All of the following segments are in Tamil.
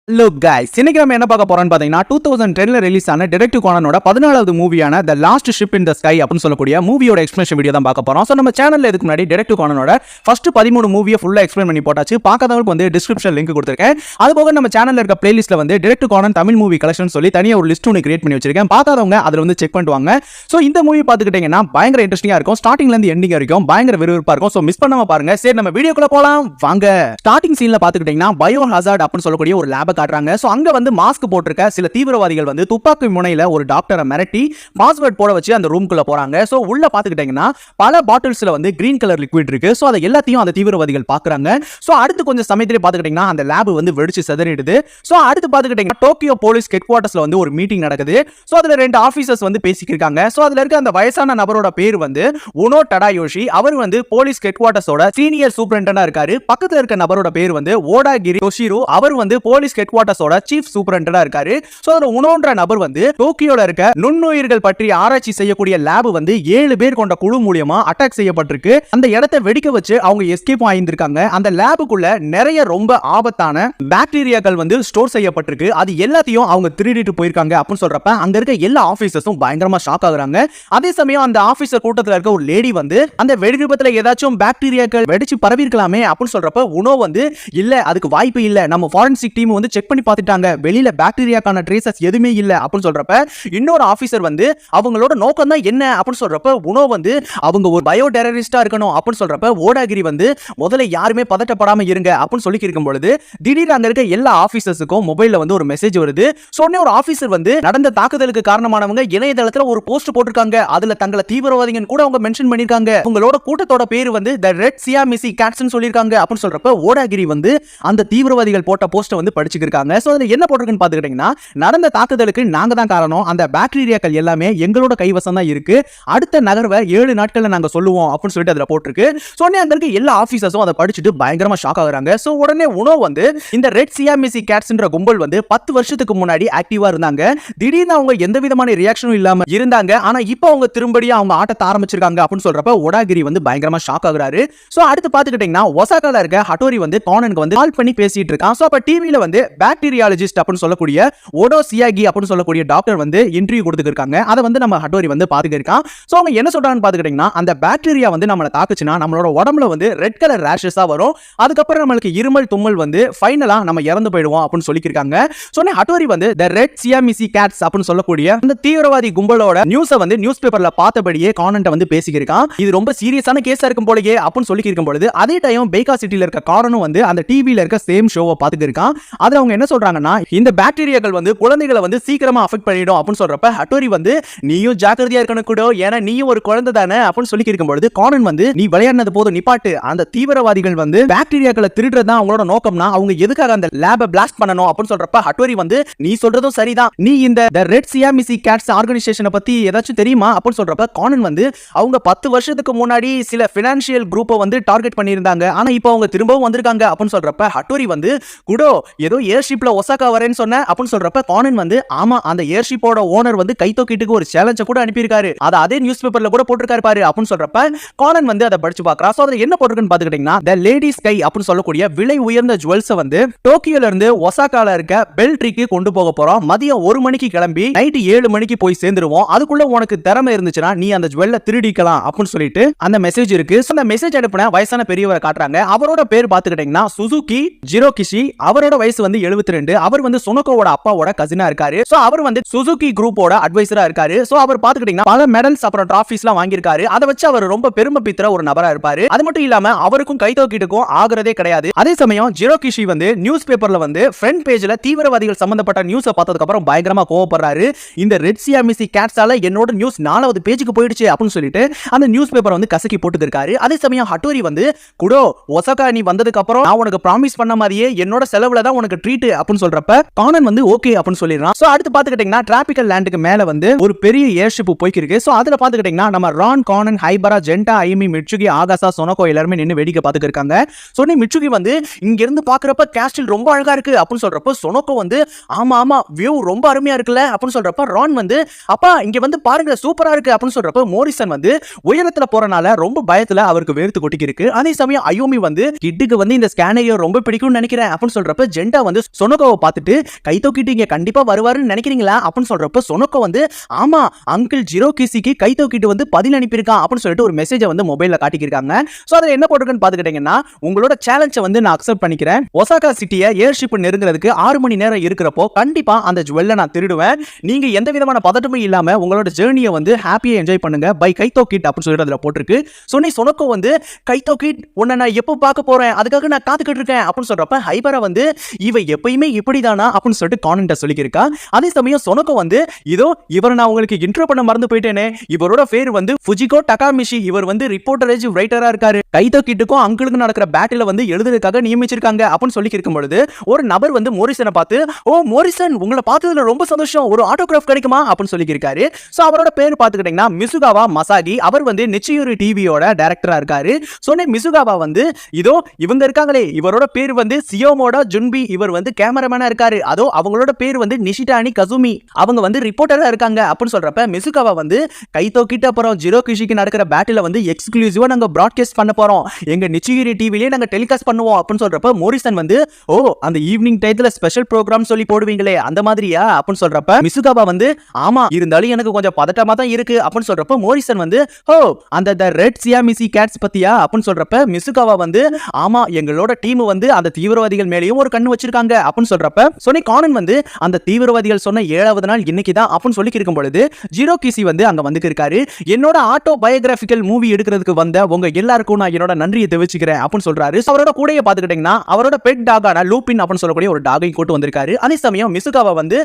ஹலோ கைஸ், இன்னைக்கு நம்ம என்ன பார்க்க போறோம்னு பாத்தீங்கன்னா 2010ல ரிலீஸ் ஆன டிடெக்டிவ் கானனோட 14வது மூவியான the last ship in the sky அப்படின்னு சொல்லக்கூடிய மூவியோட எக்ஸ்பிளனேஷன் வீடியோ தான் பார்க்க போறோம். சோ நம்ம சேனல்ல இதுக்கு முன்னாடி டிடெக்டிவ் கானனோட ஃபர்ஸ்ட் 13 மூவியை ஃபுல்லா எக்ஸ்பிளைன் பண்ணி போட்டாச்சு. பார்க்காதவங்களுக்கு வந்து டிஸ்கிரிப்ஷன் லிங்க் கொடுத்திருக்கேன். அதுபோக நம்ம சேனல்ல இருக்க பிளேலிஸ்ட்ல வந்து detective Conan Tamil movie collection சொல்லி தனியா ஒரு லிஸ்ட் ஒன்னு கிரியேட் பண்ணி வச்சிருக்கேன். பார்க்காதவங்க அதுல வந்து செக் பண்ணுவாங்க. சோ இந்த மூவி பாத்துக்கிட்டீங்கன்னா பயங்கர இன்ட்ரெஸ்டிங்கா இருக்கும். ஸ்டார்டிங்ல இருந்து எண்டிங் வரைக்கும் பயங்கர விறுவிறுப்பா இருக்கும். சோ மிஸ் பண்ணாம பாருங்க. சரி, நம்ம வீடியோக்குள்ள போலாம் வாங்க. ஸ்டார்டிங் சீன்ல பாத்துக்கிட்டீங்கன்னா பயோ ஹசார்ட் அப்படின்னு சொல்லக்கூடிய ஒரு லேபை காட்டுறாங்க. சோ அங்க வந்து மாஸ்க் போட்டிருக்க சில தீவிரவாதிகள் வந்து துப்பாக்கி முனையில ஒரு டாக்டரை மிரட்டி பாஸ்வேர்ட் போட வச்சு அந்த ரூம்குள்ள போறாங்க. சோ உள்ள பாத்துக்கிட்டீங்கன்னா பல பாட்டில்ஸ்ல வந்து கிரீன் கலர் லிக்விட் இருக்கு. சோ அதை எல்லாத்தையும் அந்த தீவிரவாதிகள் பாக்குறாங்க. சோ அடுத்து கொஞ்சம் சமயத்திலே பாத்துக்கிட்டீங்கன்னா அந்த லேப் வந்து வெடிச்சு சிதறிடுது. சோ அடுத்து பாத்துக்கிட்டீங்கன்னா டோக்கியோ போலீஸ் ஹெட் குவார்ட்டர்ஸ்ல வந்து ஒரு மீட்டிங் நடக்குது. சோ அதுல ரெண்டு ஆபீசர்ஸ் வந்து பேசிக்கிருக்காங்க. சோ அதுல இருக்க அந்த வயசான நபரோட பேர் வந்து உனோ டடாயோஷி. அவர் வந்து போலீஸ் ஹெட் குவார்ட்டர்ஸோட சீனியர் சூப்பரண்டா இருக்காரு. பக்கத்துல இருக்க நபரோட பேர் வந்து ஓடாகிரி யோஷிரோ. அவர் வந்து போலீஸ் ஹெட் குவார்ட்டர்ஸோட சீஃப் சூப்பரண்டா இருக்காரு. சோ அதுல உனோன்ற நபர் வந்து டோக்கியோல இருக்க நுண்ணுயிர்கள் பற்றி ஆராய்ச்சி செய்யக்கூடிய லேப் வந்து 7 பேர் கொண்ட குழு மூலமா அட்டாக் செய்யப்பட்டிருக்கு. அந்த இடத்தை வெடிக்க வச்சு அவங்க எஸ்கேப் ஆயிருக்காங்க. அந்த லேபுக்குள்ள நிறைய ரொம்ப ஆபத்தான பாக்டீரியாக்கள் வந்து ஸ்டோர் செய்யப்பட்டிருக்கு. அது எல்லாத்தையும் அவங்க திருடிட்டு போயிருக்காங்க அப்படின்னு சொல்றப்ப அங்க இருக்க எல்லா ஆபீசர்ஸும் பயங்கரமா ஷாக் ஆகுறாங்க. அதே சமயம் அந்த ஆபீசர் கூட்டத்துல இருக்க ஒரு லேடி வந்து அந்த வெடி விபத்துல ஏதாச்சும் பாக்டீரியாக்கள் வெடிச்சு பரவி இருக்கலாமே அப்படின்னு சொல்றப்ப உனோ வந்து இல்ல, அதுக்கு வாய்ப்பு இல்ல, நம்ம ஃபாரன்சிக் டீம் வந்து செக் பண்ணி பார்த்துட்டாங்க, வெளியில பாக்டீரியாக்கான ட்ரேசஸ் எதுவுமே இல்ல அப்படின்னு சொல்றப்ப இன்னொரு ஆபீசர் வந்து அவங்களோட நோக்கம் தான் என்ன அப்படின்னு சொல்றப்ப உனோ வந்து அவங்க ஒரு பயோ டெரரிஸ்டா இருக்கணும் அப்படின்னு சொல்றப்ப ஓடாகிரி வந்து முதல்ல யாருமே பதட்டப்படாம இருங்க அப்படின்னு சொல்லி இருக்கும் பொழுது திடீர்னு அங்க இருக்க எல்லா ஆபீசர்ஸுக்கும் மொபைல்ல வந்து ஒரு மெசேஜ் வருது. சொன்ன ஒரு ஆபீசர் வந்து நடந்த தாக்குதலுக்கு காரணமானவங்க இணையதளத்துல ஒரு போஸ்ட் போட்டிருக்காங்க. அதுல தங்களை தீவிரவாதிகள் கூட அவங்க மென்ஷன் பண்ணிருக்காங்க. உங்களோட கூட்டத்தோட பேர் வந்து தி ரெட் சியாமிசி கேட்ஸ்னு சொல்லிருக்காங்க அப்படின்னு சொல்றப்ப ஓடாகிரி வந்து அந்த தீவிரவாதிகள் போட்ட போஸ்ட் வந்து படிச்சுக்கிருக்காங்க. சோ அதுல என்ன போட்டிருக்குன்னு பாத்துக்கிட்டீங்கன்னா, நடந்த தாக்குதலுக்கு நாங்க தான் காரணம், அந்த பாக்டீரியாக்கள் எல்லாமே எங்களோட கைவசம் தான் இருக்கு, அடுத்த நகர்வை 7 நாட்கள்ல நாங்க சொல்லுவோம் அப்படின்னு சொல்லிட்டு அதுல போட்டிருக்கு. சொன்னே அங்க இருக்க எல்லா ஆபீசர்ஸும் அதை படிச்சுட்டு பயங்கரமா ஷாக் ஆகுறாங்க. சோ உடனே உனோ வந்து இந்த ரெட் சியாமிசி கேட்ஸ்ன்ற கும்பல் வந்து 10 வருஷத்துக்கு முன்னாடி ஆக்டிவா இருந்தாங்க. திடீர்னு அவங்க எந்த விதமான ரியாக்ஷனும் இல்லாம இருந்தாங்க. ஆனா இப்போ அவங்க திரும்படியா அவங்க ஆட்டத்தை ஆரம்பிச்சிருக்காங்க அப்படின்னு சொல்றப்ப ஓடாகிரி வந்து பயங்கரமா ஷாக் ஆகுறாரு. சோ அடுத்து பாத்துக்கிட்டீங்கன்னா ஒசாகால இருக்க ஹட்டோரி வந்து கானனுக்கு வந்து கால் பண்ணி பேசிட்டு இருக்கான். சோ அப்ப டிவில வந்து பாக்டீரியாலஜிஸ்ட் அப்படின்னு சொல்லக்கூடிய ஓடோ சியாகி அப்படின்னு சொல்லக்கூடிய டாக்டர் வந்து இன்டர்வியூ கொடுத்துருக்காங்க. அதை வந்து நம்ம ஹட்டோரி வந்து பாத்துக்கிருக்கான். சோ அவங்க என்ன சொல்றாங்கன்னு பாத்துக்கிட்டீங்கன்னா, அந்த பாக்டீரியா வந்து நம்மளை தாக்குச்சுன்னா நம்மளோட உடம்புல வந்து ரெட் கலர் ரேஷஸா வரும். அதுக்கப்புறம் நம்மளுக்கு இருமல் தும்மல் வந்து ஃபைனலா நம்ம இறந்து போயிடுவோம் அப்படின்னு சொல்லியிருக்காங்க. சொன்ன ஹட்டோரி வந்து தி ரெட் சியாமிசி கேட்ஸ் அப்படின்னு சொல்லக்கூடிய அந்த தீவிரவாதி கும்பலோட நியூஸை வந்து நியூஸ் பேப்பர்ல பார்த்தபடியே கானன்ட்ட வந்து பேசிக்கிருக்கான். இது ரொம்ப சீரியஸான கேஸா இருக்கும் போலயே அப்படின்னு சொல்லி இருக்கும் பொழுது அதே டைம் பேக்கா சிட்டில இருக்க காரனும் வந்து அந்த டிவில இருக்க சேம் ஷோவை பார்த்துட்டு இருக்கான். அதுல அவங்க என்ன சொல்றாங்கன்னா, இந்த பாக்டீரியாக்கள் வந்து குழந்தைகளை வந்து சீக்கிரமா அஃபெக்ட் பண்ணிடும் அப்படின்னு சொல்றப்ப ஹட்டோரி வந்து நீயும் ஜாக்கிரதையா இருக்கணும் கூட, ஏன்னா நீயும் ஒரு குழந்தை தானே அப்படின்னு சொல்லி இருக்கும் பொழுது கானன் வந்து நீ விளையாடுனது போதும் நிப்பாட்டு, அந்த தீவிரவாதிகள் வந்து பாக்டீரியாக்களை திருடுறது தான் அவங்களோட நோக்கம்னா அவங்க எதுக்காக அந்த லேபை பிளாஸ்ட் பண்ணணும் அப்படின்னு சொல்றப்ப ஹட்டோரி வந்து நீ சொல்றதும் சரிதான், நீ இந்த ரெட் சியாமிசி கேட்ஸ் ஆர்கனைசேஷனை பத்தி ஏதாச்சும் தெரியுமா அப்படின்னு சொல்றப்ப கானன் வந்து அவங்க 10 வருஷத்துக்கு முன்னாடி சில பினான்சியல் குரூப்பை வந்து டார்கெட் பண்ணியிருந்தாங்க, ஆனா இப்போ அவங்க திரும்பவும் வந்திருக்காங்க அப்படின்னு சொல்றப்ப ஹட்டோரி வந்து குடோ ஏதோ ஏர்ஷிப்ல ஒசாகா வரேன்னு சொன்ன அப்படின்னு சொல்றப்ப கானன் வந்து ஆமா, அந்த ஏர்ஷிப்போட ஓனர் வந்து கைத்தோக்கிட்டுக்கு ஒரு சேலஞ்ச கூட அனுப்பியிருக்காரு, அதை அதே நியூஸ் பேப்பர்ல கூட போட்டிருக்காரு பாரு அப்படின்னு சொல்றப்ப கானன் வந்து அதை படிச்சு பார்க்கறா. சோ அதுல என்ன போட்டிருக்குன்னு பாத்துக்கிட்டீங்கன்னா, தி லேடி ஸ்கை அப்படின்னு சொல்லக்கூடிய விலை உயர்ந்த ஜுவல்ஸ் வந்து டோக்கியோல இருந்து ஒசாகால இருக்க பெல் ட்ரீக்கு கொண்டு போக போறோம். மதியம் 1 மணிக்கு கிளம்பி நைட் 7 மணிக்கு போய் சேர்ந்துருவோம். அதுக்குள்ள உனக்கு திறமை இருந்துச்சுன்னா நீ அந்த ஜுவல்ல திருடிக்கலாம் அப்படின்னு சொல்லிட்டு அந்த மெசேஜ் இருக்கு. அந்த மெசேஜ் அனுப்பின வயசான பெரியவரை காட்டுறாங்க. அவரோட பேர் பாத்துக்கிட்டீங்கன்னா சுசுகி ஜிரோகிஷி. அவரோட வயசு வந்து 72. அவர் வந்து சுனோகோவோட அப்பாவோட கசினா இருக்காரு. சோ அவர் வந்து சுசுகி குரூப்போட அட்வைசரா இருக்காரு. சோ அவர் பாத்துக்கிட்டீங்கன்னா பல மெடல்ஸ் அப்புறம் டிராஃபிஸ்லாம் வாங்கியிருக்காரு. அதை வச்சு அவர் ரொம்ப பெருமை பித்துற ஒரு நபரா இருப்பாரு. அது மட்டும் இல்லாம அவருக்கும் கைத்தோக்கிட்டுக்கும் ஆகிறதே கிடையாது. அதே சமயம் ஜிரோகிஷி வந்து நியூஸ் பேப்பர்ல வந்து ஃப்ரண்ட் பேஜ்ல தீவிரவாதிகள் சம்பந்தப்பட்ட நியூஸை பார்த்ததுக்கு அப்புறம் பயங்கரமா கோவப்படுறாரு. இந்த ரெட் சியாமிசி கேட்ஸால என்னோட நியூஸ் 4வது பேஜுக்கு போயிடுச்சு அப்படின்னு சொல்லிட்டு அந்த நியூஸ் பேப்பரை வந்து கசக்கி போட்டுருக்காரு. அதே சமயம் ஹட்டோரி வந்து குடோ ஒசாகா நீ வந்ததுக்கு அப்புறம் நான் உனக்கு ப்ராமிஸ் பண்ண மாதிரியே என்னோட செலவுல தான் உனக்கு ட்ரீட் அப்படின்னு சொல்றப்ப கானன் வந்து ஓகே அப்படின்னு சொல்லிடுறான். சோ அடுத்து பாத்துக்கிட்டீங்கன்னா டிராபிக்கல் லேண்டுக்கு மேல வந்து ஒரு பெரிய ஏர்ஷிப் போய்க்கிருக்கு. சோ அதுல பாத்துக்கிட்டீங்கன்னா நம்ம ரான், கானன், ஹைபரா, ஜென்டா, ஐமி, மிட்சுகி, ஆகாசா, சொனோகோ எல்லாரும் நின்னு வேடிக்கை பாத்துக்கிட்டு இருக்காங்க. சொன்னி மிட்சுகி வந்து இங்க இருந்து பாக்குறப்ப கேஸ்டில் ரொம்ப அழகா இருக்கு அப்படின்னு சொல்றப்ப சொனோகோ வந்து ஆமா ஆமா வியூ ரொம்ப அருமையா இருக்குல்ல அப்படின்னு சொல்றப்ப ரான் வந்து அப்பா இங்க வந்து பாருங்க சூப்பரா இருக்கு அப்படின்னு சொல்றப்ப மோரிசன் வந்து உயரத்துல போறனால ரொம்ப பயத்துல அவருக்கு வேர்த்து கொட்டிக்கு இருக்கு. அதே சமயம் அயோமி வந்து கிட்டுக்கு வந்து இந்த ஸ்கேனரியோ ரொம்ப பிடிக்கும்னு நினைக்கிறேன் அப்படின்னு சொல்றப்ப ஜென்டா வந்து வந்து சொனோகோவை பார்த்துட்டு கை தூக்கிட்டு இங்க கண்டிப்பா வருவாருன்னு நினைக்கிறீங்களா அப்படின்னு சொல்றப்ப சொனோகோ வந்து ஆமா அங்கிள் ஜிரோகிசிக்கு கை தூக்கிட்டு வந்து பதில் அனுப்பியிருக்கான் அப்படின்னு சொல்லிட்டு ஒரு மெசேஜை வந்து மொபைல்ல காட்டிக்கிருக்காங்க. சோ அதுல என்ன போட்டிருக்குன்னு பாத்துக்கிட்டீங்கன்னா உங்களோட சேலஞ்சை வந்து நான் அக்செப்ட் பண்ணிக்கிறேன். ஒசாகா சிட்டியை ஏர்ஷிப் நெருங்குறதுக்கு 6 மணி நேரம் இருக்கிறப்போ கண்டிப்பா அந்த ஜுவல்ல நான் திருடுவேன். நீங்க எந்த விதமான பதட்டமும் இல்லாம உங்களோட ஜேர்னியை வந்து ஹாப்பியா என்ஜாய் பண்ணுங்க பை கைத்தோ கிட் அப்படின்னு சொல்லிட்டு அதுல போட்டிருக்கு. சொன்னி சொனோகோ வந்து கைத்தோ கிட் உன்னை நான் எப்போ பார்க்க போறேன் அதுக்காக நான் காத்துக்கிட்டு இருக்கேன் அப்படின்னு சொல்றப்ப ஹைபரா வந்து இவ எப்பயுமே இப்படிதானா அப்படின்னு சொல்லிட்டு கானன்ட்ட சொல்லியிருக்கா. அதே சமயம் சொனோகோ வந்து இதோ இவரை நான் உங்களுக்கு இன்ட்ரோ பண்ண மறந்து போயிட்டேனே, இவரோட பேர் வந்து ஃபுஜிகோ டகாமிஷி, இவர் வந்து ரிப்போர்ட்டரேஜ் ரைட்டரா இருக்காரு. கைத்தோ கிட்டுக்கும் அங்கிளுக்கும் நடக்கிற பேட்டில வந்து எழுதுறதுக்காக நியமிச்சிருக்காங்க அப்படின்னு சொல்லி இருக்கும் பொழுது ஒரு நபர் வந்து மோரிசனை பார்த்து ஓ மோரிசன் உங்களை பார்த்ததுல ரொம்ப சந்தோஷம், ஒரு ஆட்டோகிராஃப் கிடைக்குமா அப்படின்னு சொல்லி இருக்காரு. சோ அவரோட பேர் பாத்துக்கிட்டீங்கன்னா மிசுகாவா மசாகி. அவர் வந்து நிச்சியூரி டிவியோட டைரக்டரா இருக்காரு. சொன்னே மிசுகாவா வந்து இதோ இவங்க இருக்காங்களே இவரோட பேர் வந்து சியோமோடா ஜுன்பி, இவர் வந்து கேமராமேனா இருக்காரு. அதோ அவங்களோட பேர் வந்து நிஷிடானி கசுமி, அவங்க வந்து ரிப்போர்ட்டரா இருக்காங்க அப்படின்னு சொல்றப்ப மிசுகாவா வந்து கைத்தோ கிட்ட அப்புறம் ஜிரோகிஷிக்கு நடக்கிற பேட்டில வந்து எக்ஸ்க்ளூசிவா நாங்க பிராட்காஸ்ட் பண்ண போறோம், எங்க நிச்சியூரி டிவிலே நாங்க டெலிகாஸ்ட் பண்ணுவோம் அப்படின்னு சொல்றப்ப மோரிசன் வந்து ஓ அந்த ஈவினிங் டைத்துல ஸ்பெஷல் ப்ரோகிராம் சொல்லி போடுவீங்களே அந்த மாதிரியா அப்படின்னு சொல்றப்ப மிசுகாவா வந்து ஆமா இருந்தாலும் எனக்கு கொஞ்சம் பதட்டமா தான் இருக்கு அப்படின்னு சொல்றப்ப மோரிசன் வந்து ஓ அந்த ரெட் சியாமிசி கேட்ஸ் பத்தியா அப்படின்னு சொல்றப்ப மிசுகாவா வந்து ஆமா எங்களோட டீம் வந்து அந்த தீவிரவாதிகள் மேலேயும் ஒரு கண்ணு வச்சிருக்காங்க அப்படின்னு சொல்றப்ப சொன்னி கானன் வந்து அந்த தீவிரவாதிகள் சொன்ன 7வது நாள் இன்னைக்கு தான் அப்படின்னு சொல்லி இருக்கும் பொழுது ஜிரோகிசி வந்து அங்க வந்து இருக்காரு. என்னோட ஆட்டோ பயோகிராபிக்கல் மூவி எடுக்கிறதுக்கு வந்த உங்க எல்லாருக்கும் நான் என்னோட நன்றியை தெரிவிச்சுக்கிறேன் அப்படின்னு சொல்றாரு. அவரோட கூடயே பாத்துக்கிட்டீங்கன்னா அவரோட பெட் டாகான லூபின் அப்படின்னு சொல்லக்கூடிய ஒரு டாகை கூட்டு வந்திருக்காரு. அதே சமயம் மிசுகாவா வந்து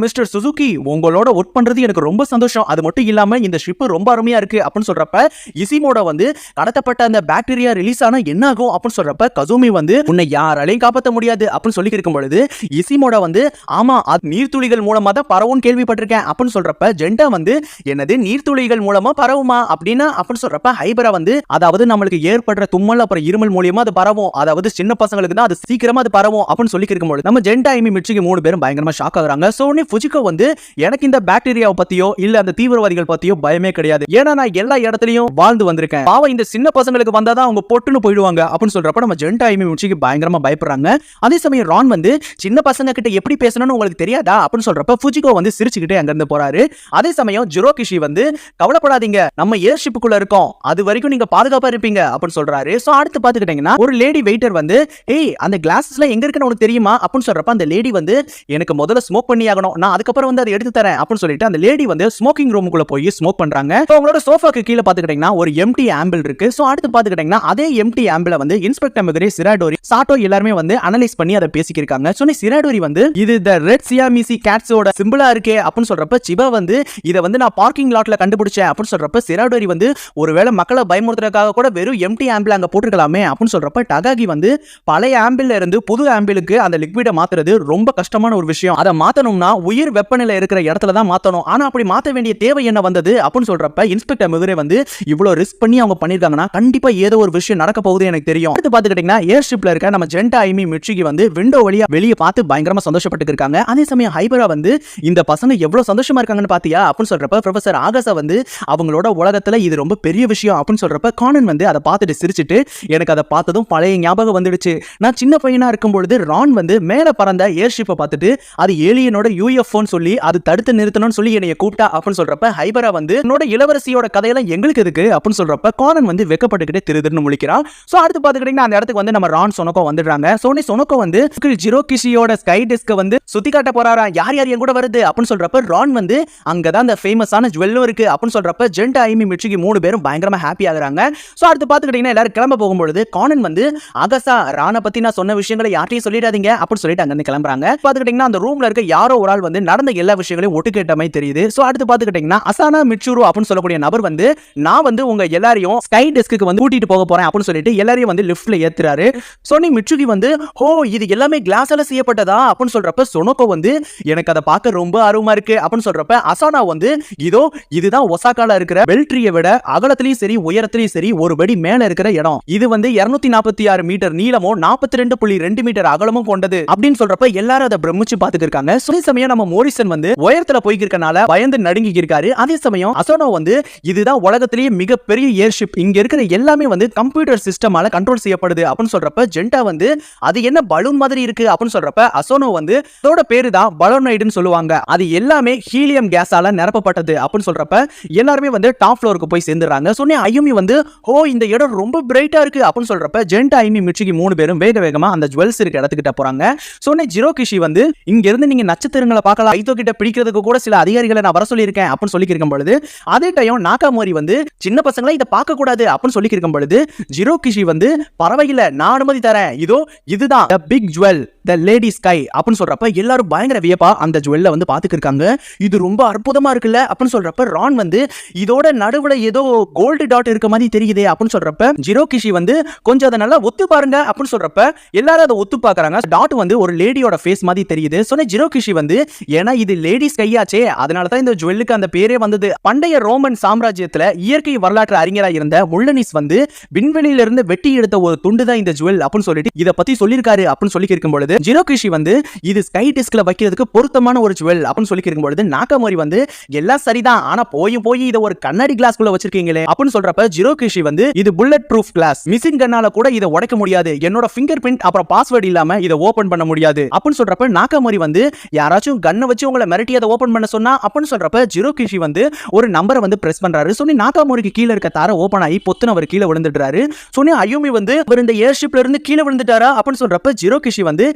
மிஸ்டர் சுசுகி உங்களோட ஒர்க் பண்றது எனக்கு ரொம்ப சந்தோஷம், அது மட்டும் இல்லாம இந்த ஷிப் ரொம்ப அருமையா இருக்கு அப்படின்னு சொல்றப்ப இசிமோட வந்து கடத்தப்பட்ட அந்த பாக்டீரியா ரிலீஸ் ஆனா என்ன ஆகும் அப்படின்னு சொல்றப்ப கசுமி வந்து உன்னை யாராலையும் காப்பாற்ற முடியாது அப்படின்னு சொல்லி இருக்கும் பொழுது இசிமோட வந்து ஆமா அது நீர்த்துளிகள் மூலமா தான் பரவும் கேள்விப்பட்டிருக்கேன் அப்படின்னு சொல்றப்ப ஜெண்டா வந்து என்னது நீர்த்துளிகள் மூலமா பரவுமா அப்படின்னா அப்படின்னு சொல்றப்ப ஹைபரா வந்து அதாவது நம்மளுக்கு ஏற்படுற தும்மல் அப்புறம் இருமல் மூலியமா அது பரவும், அதாவது சின்ன பசங்களுக்கு தான் அது சீக்கிரமா அது பரவும் அப்படின்னு சொல்லி இருக்கும்போது நம்ம ஜெண்டா ஐமி மிச்சிக்கு 3 பேரும் பயங்கரமா ஷாக் ஆகுறாங்க. சோனி ஃபுஜிகோ வந்து எனக்கு இந்த பாக்டீரியாவை பத்தியோ இல்ல அந்த தீவிரவாதிகள் பத்தியோ பயமே கிடையாது, ஏன்னா நான் எல்லா இடத்துலயும் வாழ்ந்து வந்திருக்கேன், பாவம் இந்த சின்ன பசங்களுக்கு வந்தாதான் அவங்க பொட்டுன்னு போயிடுவாங்க அப்படின்னு சொல்றப்ப நம்ம ஜெண்டா ஐமி மிச்சிக்கு பயங்கரமா பயப்படுறாங்க. அதே சமயம் ரான் வந்து சின்ன பசங்க கிட்ட எப்படி பேசணும்னு உங்களுக்கு தெரியாதா அப்படின்னு சொல்றப்ப ஃபுஜிகோ வந்து சிரிச்சுக்கிட்டே அங்க இருந்து போறாரு. அதே சமயம் ஜிரோகிஷி வந்து கவலைப்படாதீங்க நம்ம ஏர்ஷிப்புக்குள்ள இருக்கோம், அது வரைக்கும் நீங்க பாதுகாப்பா இருப்பீங்க அப்படின்னு சொல்றாரு. சோ அடுத்து பாத்துக்கிட்டீங்கன்னா ஒரு லேடி வெயிட்டர் வந்து ஏய் அந்த கிளாஸஸ்ல எங்க இருக்குன்னு உனக்கு தெரியுமா அப்படின்னு சொல்றப்ப அந்த லேடி வந்து எனக்கு முதல்ல ஸ்மோக் பண்ணி ஆகணும், நான் அதுக்கப்புறம் வந்து அதை எடுத்து தரேன் அப்படின்னு சொல்லிட்டு அந்த லேடி வந்து ஸ்மோக்கிங் ரூமுக்குள்ள போய் ஸ்மோக் பண்றாங்க. அவங்களோட சோஃபாக்கு கீழே பாத்துக்கிட்டீங்கன்னா ஒரு எம்டி ஆம்பிள் இருக்கு. சோ அடுத்து பாத்துக்கிட்டீங்கன்னா அதே எம்டி ஆம்பிள வந்து இன்ஸ்பெக்டர் மெகரி, சிராடோரி, சாட்டோ எல்லாரும் வந்து அனலைஸ் பண்ணி அதை பேசிக்கிருக்காங்க. சொன்னி சிராடோரி வந்து இது தி ரெட் சியாமிசி கேட்ஸோட சிம்பிளா இருக்கே அப்படின்னு சொல்றப்ப சிபா வந்து இதை வந்து நான் பார்க்கிங் லாட்ல கண்டுபிடிச்சேன் அப்படின்னு சொல்றப்ப சிராடோரி வந்து ஒருவேளை மக்களை பயமுறுத்துறதுக்காக கூட வெறும் எம்டி ஆம்பிள் அங்க போட்டுருக்கலாமே அப்படின்னு சொல்றப்ப டகாகி வந்து பழைய ஆம்பிள்ல இருந்து புது ஆம்பிளுக்கு அந்த லிக்விடை மாத்துறது ரொம்ப கஷ்டமான ஒரு விஷயம், அதை மாத்தணும்னா உயிர் வெப்பநிலை இருக்கிற இடத்துல தான் மாத்தணும், ஆனா அப்படி மாத்த வேண்டிய தேவை என்ன வந்தது அப்படின்னு சொல்றப்ப இன்ஸ்பெக்டர் மெகரே வந்து இவ்வளவு ரிஸ்க் பண்ணி அவங்க பண்ணிருக்காங்கன்னா கண்டிப்பா ஏதோ ஒரு விஷயம் நடக்க போகுது எனக்கு தெரியும். அடுத்து பாத்துக்கிட்டீங்கன்னா ஏர்ஷிப்ல இருக்க நம்ம ஜெண்டா ஐமி மிச்சிக்கு வந்து விண்டோ வழியா வெளியே பார்த்து பயங்கரமா சந்தோஷப்பட்டு இருக்காங்க. அதே சமயம் ஹைபரா வந்து இந்த பசங்க எவ்வளவு சந்தோஷமா இருக்காங்கன்னு பாத்தியா அப்படின்னு சொல்றப்ப ப்ரொஃபசர் ஆகாசா வந்து அவங்களோட உலகத்துல இது ரொம்ப பெரிய விஷயம் அப்படின்னு சொல்றப்ப கானன் வந்து அதை பார்த்துட்டு சிரிச்சிட்டு எனக்கு அதை பார்த்ததும் பழைய ஞாபகம் வந்துடுச்சு, நான் சின்ன பையனா இருக்கும் பொழுது ரான் வந்து மேல பறந்த ஏர்ஷிப்பை பார்த்துட்டு அது ஏலியனோட யூஎஃப்ஓன்னு சொல்லி அது தடுத்து நிறுத்தணும்னு சொல்லி என்னைய கூப்பிட்டா அப்படின்னு சொல்றப்ப ஹைபரா வந்து என்னோட இளவரசியோட கதையெல்லாம் எங்களுக்கு இருக்கு அப்படின்னு சொல்றப்ப கானன் வந்து வெக்கப்பட்டுக்கிட்டே திருதுன்னு முழிக்கிறான். சோ அடுத்து பாத்துக்கிட்டீங்கன்னா அந்த இடத்துக்கு வந்து நம்ம ரான் சொனோகோ வந்துடுறாங்க. சோனி சொனோகோ வந்து ஜிரோகிஷியோட ஸ்கை டிஸ்க வந்து சுத்தி காட்ட போறாரா, யார் யார் என் கூட வருது அப்படின்னு சொல்றப்ப ரான் வந்து அங்கதான் அந்த ஃபேமஸான ஜுவல்லும் இருக்கு அப்படின்னு சொல்றப்ப ஜெண்டா ஐமி மிச்சிக்கு 3 பேரும் பயங்கரமா ஹாப்பி ஆகுறாங்க. சோ அடுத்து பாத்துக்கிட்டீங்கன்னா எல்லாரும் கிளம்ப போகும்போது கானன் வந்து ஆகாசா ராண பத்தி நான் சொன்ன விஷயங்களை யார்ட்டையும் சொல்லிடாதீங்க அப்படின்னு சொல்லிட்டு அங்க இருந்து கிளம்புறாங்க. பாத்துக்கிட்டீங்கன்னா அந்த ரூம்ல இருக்க யாரோ ஒரு ஆள் வந்து நடந்த எல்லா விஷயங்களையும் ஒட்டு கேட்ட மாதிரி தெரியுது. சோ அடுத்து பாத்துக்கிட்டீங்கன்னா அசானா மிட்சுரு அப்படின்னு சொல்லக்கூடிய நபர் வந்து நான் வந்து உங்க எல்லாரையும் ஸ்கை டெஸ்க்கு வந்து கூட்டிட்டு போக போறேன் அப்படின்னு சொல்லிட்டு எல்லாரையும் வந்து லிஃப்ட்ல ஏத்துறாரு. சோனி மிட்சுகி வந்து ஓ இது எல்லாமே கிளாஸால செய்யப்பட்டதா அப்படின்னு சொல்றப்ப சொனோகோ வந்து எனக்கு அதை பார்க்க ரொம்ப ஆர்வமா இருக்கு அப்படின்னு சொல்றப்ப அசானா வந்து இதோ இதுதான் ஒசாகால இருக்கிற பெல்ட்ரியை விட அகலத்திலையும் சரி உயரத்திலையும் சரி ஒரு படி மேல இருக்கிற இடம், இது வந்து 246 மீட்டர் நீளமும் 42.2 மீட்டர் அகலமும் கொண்டது அப்படின்னு சொல்றப்ப எல்லாரும் அதை பிரமிச்சு பாத்துட்டு இருக்காங்க. அதே சமயம் நம்ம மோரிசன் வந்து உயரத்துல போய்க்கு இருக்கனால பயந்து நடுங்கி இருக்காரு. அதே சமயம் அசோனோ வந்து இதுதான் உலகத்திலேயே மிகப்பெரிய ஏர்ஷிப், இங்க இருக்கிற எல்லாமே வந்து கம்ப்யூட்டர் சிஸ்டமால கண்ட்ரோல் செய்யப்படுது அப்படின்னு சொல்றப்ப ஜெண்டா வந்து அது என்ன பலூன் மாதிரி இருக்கு அப்படின்னு சொல்றப்ப அசோனோ வந்து இதோட பேரு தான் பலோனைடுன்னு சொல்லுவாங்க. அது எல்லாமே ஹீலியம் கேஸால நிரப்பப்பட்டது அப்படின்னு சொல்றப்ப எல்லாருமே வந்து டாப் ஃப்ளோருக்கு போய் சேர்ந்துறாங்க. சொன்னே ஐயுமி வந்து ஓ இந்த இடம் ரொம்ப பிரைட்டா இருக்கு அப்படின்னு சொல்றப்ப ஜென்டா ஐமி மிச்சிகி 3 பேரும் வேக வேகமா அந்த ஜுவல்ஸ் இருக்க இடத்துக்கிட்ட போறாங்க. சொன்னே ஜிரோகிஷி வந்து இங்க இருந்து நீங்க நட்சத்திரங்களை பார்க்கலாம், கைத்தோ கிட்ட பிடிக்கிறதுக்கு கூட சில அதிகாரிகளை நான் வர சொல்லியிருக்கேன் அப்படின்னு சொல்லி இருக்கும் பொழுது அதே டைம் நாகாமோரி வந்து சின்ன பசங்களை இதை பார்க்க கூடாது அப்படின்னு சொல்லி இருக்கும் பொழுது ஜிரோகிஷி வந்து பரவாயில்லை நான் அனுமதி தரேன், இதோ இதுதான் the big jewel the lady sky அப்படின்னு சொல்றப்ப எல்லாரும் பயங்கர வியப்பா அந்த ஜுவல்ல வந்து பாத்துக்கு இருக்காங்க. இது ரொம்ப அற்புதமா இருக்குல்ல அப்படின்னு சொல்றப்ப ரான் வந்து இதோட நடுவுல ஏதோ கோல்டு டாட் இருக்க மாதிரி தெரியுதே அப்படின்னு சொல்றப்ப ஜிரோகிஷி வந்து கொஞ்சம் அதை நல்லா ஒத்து பாருங்க அப்படின்னு சொல்றப்ப எல்லாரும் அதை ஒத்து பாக்குறாங்க. டாட் வந்து ஒரு லேடியோட ஃபேஸ் மாதிரி தெரியுது. சொன்ன ஜிரோகிஷி வந்து ஏன்னா இது லேடி ஸ்கையாச்சே அதனால தான் இந்த ஜுவல்லுக்கு அந்த பேரே வந்தது. பண்டைய ரோமன் சாம்ராஜ்யத்துல இயற்கை வரலாற்று அறிஞராக இருந்த முல்லனிஸ் வந்து விண்வெளியில இருந்து வெட்டி எடுத்த ஒரு துண்டு தான் இந்த ஜுவல் அப்படின்னு சொல்லிட்டு இத பத்தி சொல்லிருக்காரு அப்படின்னு சொல்லி இருக்கும் பொழுது ஜிரோகிஷி வந்து இது ஸ்கை டிஸ்க்ல வைக்கிறதுக்கு பொருத்தமான ஒரு ஜுவல் அப்படின்னு சொல்லி இருக்கும் பொழுது நாகாமோரி வந்து எல்லாம் சரிதான் ஆனா போய் இத ஒரு கண்ணாடி கிளாஸ் குள்ள வச்சிருக்கீங்களே அப்படின்னு சொல்றப்ப ஜிரோகிஷி வந்து இது புல்லட் ப்ரூஃப் கிளாஸ், மிஷின் கன்னால கூட இதை உடைக்க முடியாது, என்னோட ஃபிங்கர் பிரிண்ட் அப்புறம் பாஸ்வேர்ட் இல்லாம இதை ஓபன் பண்ண முடியாது அப்படின்னு சொல்றப்ப நாகாமோரி வந்து யாராச்சும் கன்னை வச்சு உங்களை மிரட்டி அதை ஓபன் பண்ண சொன்னா அப்படின்னு சொல்றப்ப ஜிரோகிஷி வந்து ஒரு நம்பரை வந்து பிரஸ் பண்றாரு. சொன்னி நாகாமோரிக்கு கீழே இருக்க தார ஓபன் ஆகி பொத்துன அவர் கீழே விழுந்துடுறாரு. சொன்னி ஐயூமி வந்து அவர் இந்த ஏர்ஷிப்ல இருந்து கீழே விழுந்துட்டாரா அப்படின்னு சொல்றப்ப ஜிரோகிஷி வந்து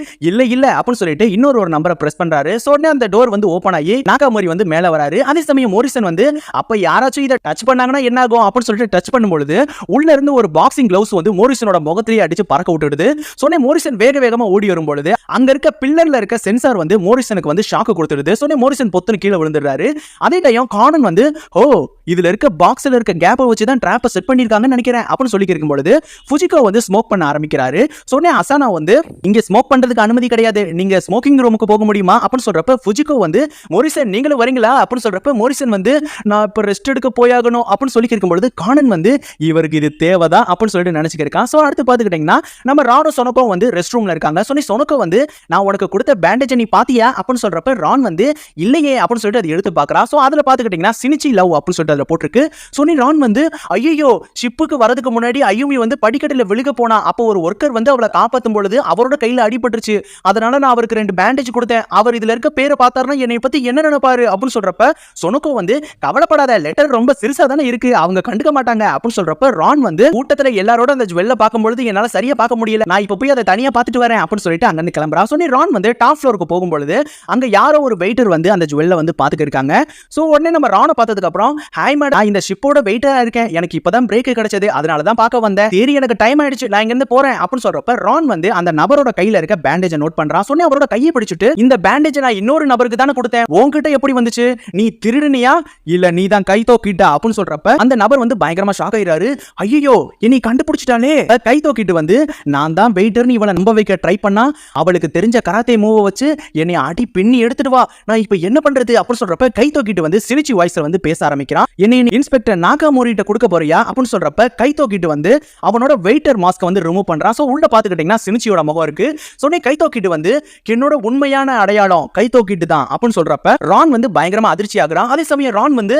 இல்ல அப்படின்னு சொல்லிட்டு இன்னொரு நம்பரை பிரஸ் பண்றாரு. சொன்னே அந்த டோர் வந்து ஓபன் ஆகி நாகாமோரி வந்து மேல வராரு. அதே சமயம் மோரிசன் வந்து அப்ப யாராச்சும் இதை டச் பண்ணாங்கன்னா என்ன ஆகும் அப்படின்னு சொல்லிட்டு டச் பண்ணும்போது உள்ள இருந்து ஒரு பாக்ஸிங் கிளவுஸ் வந்து மோரிசனோட முகத்திலேயே அடிச்சு பறக்க விட்டுடுது. சொன்னே மோரிசன் வேகமா ஓடி வரும்பொழுது அங்க இருக்க பில்லர்ல இருக்க சென்சார் வந்து மோரிசனுக்கு வந்து ஷாக்கு கொடுத்துடுது. சொன்னே மோரிசன் பொத்துன்னு கீழே விழுந்துடுறாரு. அதே டைம் கானன் வந்து ஓ இதுல இருக்க பாக்ஸ்ல இருக்க கேப்பை வச்சு தான் ட்ராப்பை செட் பண்ணிருக்காங்கன்னு நினைக்கிறேன் அப்படின்னு சொல்லி இருக்கும்பொழுது ஃபுஜிகோ வந்து ஸ்மோக் பண்ண ஆரம்பிக்கிறாரு. சொன்னே அசானா வந்து இங்க ஸ்மோக் பண்றதுக்கு அனுமதி கிடையாது, நீங்க ஸ்மோக்கிங் ரூமுக்கு போக முடியுமா அப்படின்னு சொல்றப்ப ஃபுஜிகோ வந்து மோரிசன் நீங்களும் வரீங்களா அப்படின்னு சொல்றப்ப மோரிசன் வந்து நான் இப்ப ரெஸ்ட் எடுக்க போயாகணும் அப்படின்னு சொல்லி இருக்கும்பொழுது கானன் வந்து இவருக்கு இது தேவைதான் அப்படின்னு சொல்லிட்டு நினைச்சுக்கிருக்கான். சோ அடுத்து பாத்துக்கிட்டீங்கன்னா நம்ம ரானோ சொனக்கோ வந்து ரெஸ்ட் ரூம்ல இருக்காங்க. சொன்னி சொனக்கோ வந்து நான் உனக்கு கொடுத்த பேண்டேஜ் நீ பாத்தியா அப்படின்னு சொல்றப்ப ரான் வந்து இல்லையே அப்படின்னு சொல்லிட்டு அதை எடுத்து பாக்குறா. சோ அதுல பாத்துக்கிட்டீங்கன்னா சினிச்சி லவ் அப்படின்னு சொல்லிட்டு அதுல போட்டிருக்கு. சொன்னி ரான் வந்து ஐயோ ஷிப்புக்கு வரதுக்கு முன்னாடி ஐயூமி வந்து படிக்கட்டில விழுக போனா, அப்போ ஒரு ஒர்க்கர் வந்து அவளை காப்பாத்தும் பொழுது அவரோட கையில அடிபட்டுருச்சு, அதனால நான் அவருக்கு 2 பேண்டேஜ் கொடுத்தேன், அவர் இதுல இருக்க பேரை பார்த்தாருன்னா என்னை பத்தி என்ன நினைப்பாரு அப்படின்னு சொல்றப்ப சொனக்கோ வந்து கவலைப்படாத லெட்டர் ரொம்ப சிறுசா தானே இருக்கு அவங்க கண்டுக்க மாட்டாங்க அப்படின்னு சொல்றப்ப ரான் வந்து கூட்டத்துல எல்லாரோட அந்த ஜுவல்ல பார்க்கும்போது என்னால சரியா பார்க்க முடியல, நான் இப்ப போய் அதை தனியா பார்த்துட்டு வரேன் அப்படின்னு சொல்லிட்டு அங்க இருந்து கிளம்புறா. சொன்னி ரான் வந்து டாப் ஃப்ளோருக்கு போகும்பொழுது அங்க யாரோ ஒரு வெயிட்டர் வந்து அந்த ஜுவல்ல வந்து பாத்துக்க இருக்காங்க. சோ உடனே நம்ம ரானை பார்த்ததுக்கு அப்புறம் ஹாய் மேடம் நான் இந்த ஷிப்போட வெயிட்டரா இருக்கேன், எனக்கு இப்பதான் பிரேக் கிடைச்சது அதனால தான் பார்க்க வந்தேன், சரி எனக்கு டைம் ஆயிடுச்சு நான் இங்க இருந்து போறேன் அப்படின்னு சொல்றப்ப ரான் வந்து அந்த நபரோட கையில இருக்க பேண்டேஜை நோட் பண்றான். சொன்னே அவரோட கையை பிடிச்சிட்டு இந்த பேண்டேஜ் நான் இன்னொரு நபருக்கு தானே கொடுத்தேன், உன்கிட்ட எப்படி வந்துச்சு, நீ திருடுனியா இல்ல நீ தான் கை தூக்கிட்டா அப்படின்னு சொல்றப்ப அந்த நபர் வந்து பயங்கரமா ஷாக் ஆயிராரு. ஐயோ என்னை கண்டுபிடிச்சிட்டானே, கை தூக்கிட்டு வந்து நான் தான் வெயிட்டர்னு இவளை நம்ப வைக்க ட்ரை பண்ணா, அவளுக்கு தெரிஞ்ச கராத்தே மூவ வச்சு என்னை அடி பின்னி எடுத்துட்டு வா, நான் இப்ப என்ன பண்றது அப்படின்னு சொல்றப்ப கை தூக்கிட்டு வந்து சினிச்சி வாய்ஸ்ல வந்து பேச ஆரம்பிக்கிறான். என்னை இன்ஸ்பெக்டர் நாகாமோரிட்ட கொடுக்க போறியா அப்படின்னு சொல்றப்ப கை தூக்கிட்டு வந்து அவனோட வெயிட்டர் மாஸ்க் வந்து ரிமூவ் பண்றான். சோ உள்ள பாத்துக்கிட்டீங்கன்னா சினிச்சியோட முகம் இருக்கு. சொன்னே கை தூக்கிட்டு வந்து என்னோட உண்மையான அடையாளம் கை தூக்கிட்டு தான் அப்படின்னு சொல்றப்ப ரான் வந்து பயங்கரமா அதிர்ச்சி ஆகுறான். அதே சமயம் ரான் வந்து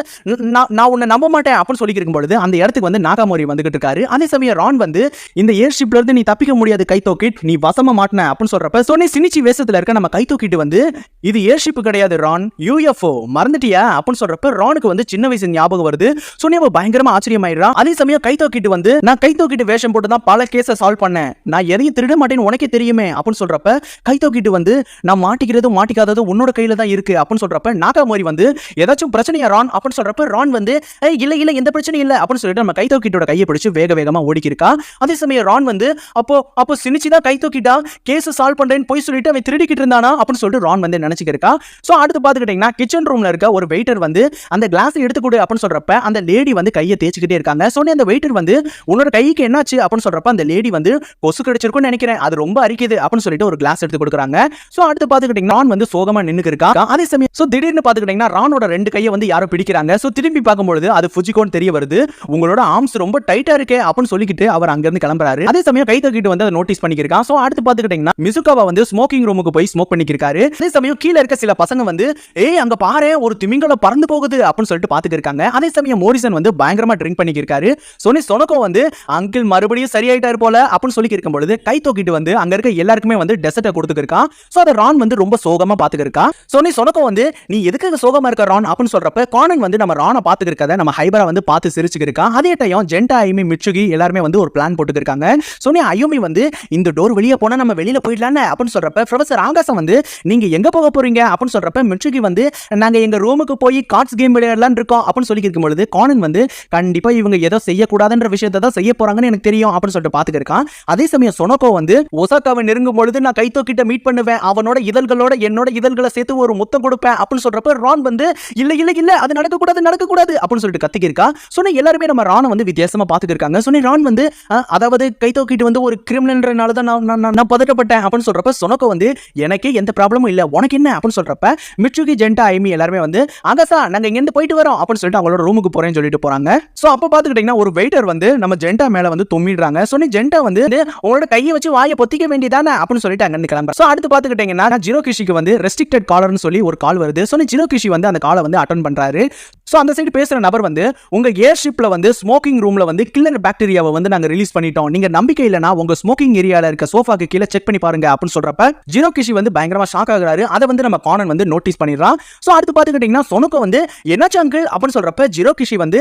நான் உன்னை நம்ப மாட்டேன் அப்படின்னு சொல்லி இருக்கும் பொழுது அந்த இடத்துக்கு வந்து நாகாமோரி வந்துகிட்டு இருக்காரு. அதே சமயம் ரான் வந்து இந்த ஏர்ஷிப்ல இருந்து நீ தப்பிக்க முடியாது கை தூக்கிட், நீ வசமா மாட்டின அப்படின்னு சொல்றப்ப சொன்னே சினிச்சி வேஷத்துல இருக்க நம்ம கை தூக்கிட்டு வந்து இது ஏர்ஷிப் கிடையாது ரான், யூஎஃப்ஓ மறந்துட்டியா அப்படின்னு சொல்றப்ப ரானுக்கு வந்து சின்ன வயசு ஞாபகம் வருது. சொன்னே பயங்கரமா ஆச்சரியமாயிடுறான். அதே சமயம் கை தூக்கிட்டு வந்து நான் கை தூக்கிட்டு வேஷம் போட்டு தான் பல கேஸை சால்வ் பண்ணேன், நான் எதையும் திருட மாட்டேன்னு உனக்கே தெரியுமே அப்படின்னு சொல்றப்ப கை தூக்கிட்டு வந்து நான் மாட்டிக்கிறதும் மாட்டிக்காததும் உன்னோட கையில தான் இருக்கு அப்படின்னு சொல்றப்ப நாகாமோரி வந்து ஏதாச்சும் பிரச்சனையா ரான் அப்படின்னு சொல்றப்ப ரான் வந்து இல்ல எந்த பிரச்சனையும் இல்ல அப்படின்னு சொல்லிட்டு நம்ம கை தூக்கிட்டோட கையை பிடிச்சு வேகமா ஓடிக்கி இருக்கா. அதே சமயம் ரான் வந்து அப்போ சினிச்சி தான் கை தூக்கிட்டா கேஸ் சால்வ் பண்றேன்னு போய் சொல்லிட்டு அவன் திருடிக்கிட்டு இருந்தானா அப்படின்னு சொல்லிட்டு ரான் வந்து நினைச்சுக்கிருக்கா. சோ அடுத்து பாத்துக்கிட்டீங்கன்னா கிச்சன் ரூம்ல இருக்க ஒரு வெயிட்டர் வந்து அந்த கிளாஸ் எடுத்துக்கொடு அப்படின்னு சொல்றப்ப அந்த லேடி வந்து கையை தேய்ச்சிக்கிட்டே இருக்காங்க. சொன்னே அந்த வெயிட்டர் வந்து உன்னோட கைக்கு என்னாச்சு அப்படின்னு சொல்றப்ப அந்த லேடி வந்து கொசு கிடைச்சிருக்கும்னு நினைக்கிறேன், அது ரொம்ப அரிக்குது அப்படின்னு சொல்லிட்டு ஒரு கிளாஸ் எடுத்து கொடுக்குறாங்க. சோ அடுத்து பாத்துக்கிட்டீங்கன்னா ரான் வந்து சோகமா நின்னுக்கு இருக்கா. அதே சமயம் சோ திடீர்னு பாத்துக்கிட்டீங்கன்னா ரானோட 2 கையை வந்து யாரோ பிடிக்கிறாங்க. சோ திரும்பி பார்க்கும்போது அது ஃபுஜிகோன்னு தெரிய வருது. உங்களோட ஆர்ம்ஸ் ரொம்ப டைட்டா இருக்கே அப்படின்னு சொல்லிக்கிட்டு அவர் அங்க இருந்து கிளம்புறாரு. அதே சமயம் கை தூக்கிட்டு வந்து அதை நோட்டீஸ் பண்ணிக்கிறான். சோ அடுத்து பாத்துக்கிட்டீங்கன்னா மிசுகாவா வந்து ஸ்மோக்கிங் ரூமுக்கு போய் ஸ்மோக் பண்ணிக்கிறாரு. அதே சமயம் கீழ இருக்க சில பசங்க வந்து அங்க பாரு ஒரு திமிங்கலம் பறந்து போகுது அப்படின்னு சொல்லிட்டு பாத்துக்கிட்டு இருக்காங்க. அதே சமயம் மோரிசன் வந்து பயங்கரமா ட்ரிங்க் பண்ணிக்கிறாரு. சொனக்கோ வந்து அங்கிள் மறுபடியும் சரியாயிட்டாரு போல அப்படின்னு சொல்லி இருக்கும்போது கை தூக்கிட்டு வந்து அங்க இருக்க எல்லாருக்குமே எல்லாருக்குமே வந்து டெசர்ட்டை கொடுத்துருக்கான். சோ அதை ரான் வந்து ரொம்ப சோகமா பாத்துக்கிருக்கா. சோ நீ சொனக்கோ வந்து நீ எதுக்கு சோகமா இருக்க ரான் அப்படின்னு சொல்றப்ப கானன் வந்து நம்ம ரானை பாத்துக்கிறத நம்ம ஹைபரா வந்து பார்த்து சிரிச்சுக்கிருக்கான். அதே டைம் ஜென்டா, ஐயுமி, மிட்சுகி எல்லாருமே வந்து ஒரு பிளான் போட்டுக்கிருக்காங்க. சோ நீ ஐயுமி வந்து இந்த டோர் வெளியே போனா நம்ம வெளியில போயிடலான்னு அப்படின்னு சொல்றப்ப ப்ரொஃபசர் ஆகாசம் வந்து நீங்க எங்க போக போறீங்க அப்படின்னு சொல்றப்ப மிட்சுகி வந்து நாங்க எங்க ரூமுக்கு போய் கார்ட்ஸ் கேம் விளையாடலாம்னு இருக்கோம் அப்படின்னு சொல்லி இருக்கும் பொழுது கானன் வந்து கண்டிப்பா இவங்க ஏதோ செய்யக்கூடாதுன்ற விஷயத்தை தான் செய்ய போறாங்கன்னு எனக்கு தெரியும் அப்படின்னு சொல்லிட்டு பாத்துக்கிருக்கான். அதே சமயம் சொனோகோ வந்து ஒசாகாவை நெருங்கும் பொழுது நான் கைத்தோ கிட்ட மீட் பண்ணுவேன், அவனோட இதழ்களோட என்னோட இதழ்களை சேர்த்து ஒரு முத்தம் கொடுப்பேன் அப்படின்னு சொல்றப்ப ரான் வந்து இல்ல இல்ல இல்ல அது நடக்கக்கூடாது அப்படின்னு சொல்லிட்டு கத்திக்கிருக்கா. சொன்ன எல்லாருமே நம்ம ரானை வந்து வித்தியாசமா பாத்துக்கிருக்காங்க. சொன்ன ரான் வந்து அதாவது கைத்தோ கிட்ட வந்து ஒரு கிரிமினல்ன்றனால தான் நான் பதட்டப்பட்டேன் அப்படின்னு சொல்றப்ப சொனோகோ வந்து எனக்கு எந்த ப்ராப்ளமும் இல்ல, உனக்கு என்ன அப்படின்னு சொல்றப்ப மிட்சுகி, ஜென்டா, ஐமி எல்லாருமே வந்து ஆகாசா நாங்க இங்க இருந்து போயிட்டு வரோம் அப்படின்னு சொல்லிட்டு அவங்களோட ரூமுக்கு போறேன்னு சொல்லிட்டு போறாங்க. சோ அப்ப பாத்துக்கிட்டீங்கன்னா ஒரு வெயிட்டர் வந்து நம்ம ஜென்டா மேல வந்து தும்மிடுறாங்க. சொன்னி ஜென்டா வந்து உங்களோட கையை வச்சு வாயை பொத்திக்க வேண்டியதானே அப்படின்னு சொல்லிட்டு அங்க இருந்து கிளம்புறாங்க. சோ அடுத்து பாத்துக்கிட்டீங்கன்னா ஜிரோகிஷிக்கு வந்து ரெஸ்ட்ரிக்டட் காலர்னு சொல்லி ஒரு கால் வருது. சொன்னி ஜிரோகிஷி வந்து அந்த காலை வந்து அட்டெண்ட் பண்றாரு. சோ அந்த சைடு பேசுற நபர் வந்து உங்க ஏர்ஷிப்ல வந்து ஸ்மோக்கிங் ரூம்ல வந்து கில்லர் பாக்டீரியாவை வந்து நாங்க ரிலீஸ் பண்ணிட்டோம், நீங்க நம்பிக்கை இல்லனா உங்க ஸ்மோக்கிங் ஏரியால இருக்க சோஃபாக்கு கீழே செக் பண்ணி பாருங்க அப்படின்னு சொல்றப்ப ஜிரோகிஷி வந்து பயங்கரமா ஷாக் ஆகுறாரு. அதை வந்து நம்ம கானன் வந்து நோட்டீஸ் பண்ணிடுறான். சோ அடுத்து பாத்துக்கிட்டீங்கன்னா சொனோகோ வந்து என்னாச்சு அங்கிள் அப்படின்னு சொல்றப்ப ஜிரோகிஷி வந்து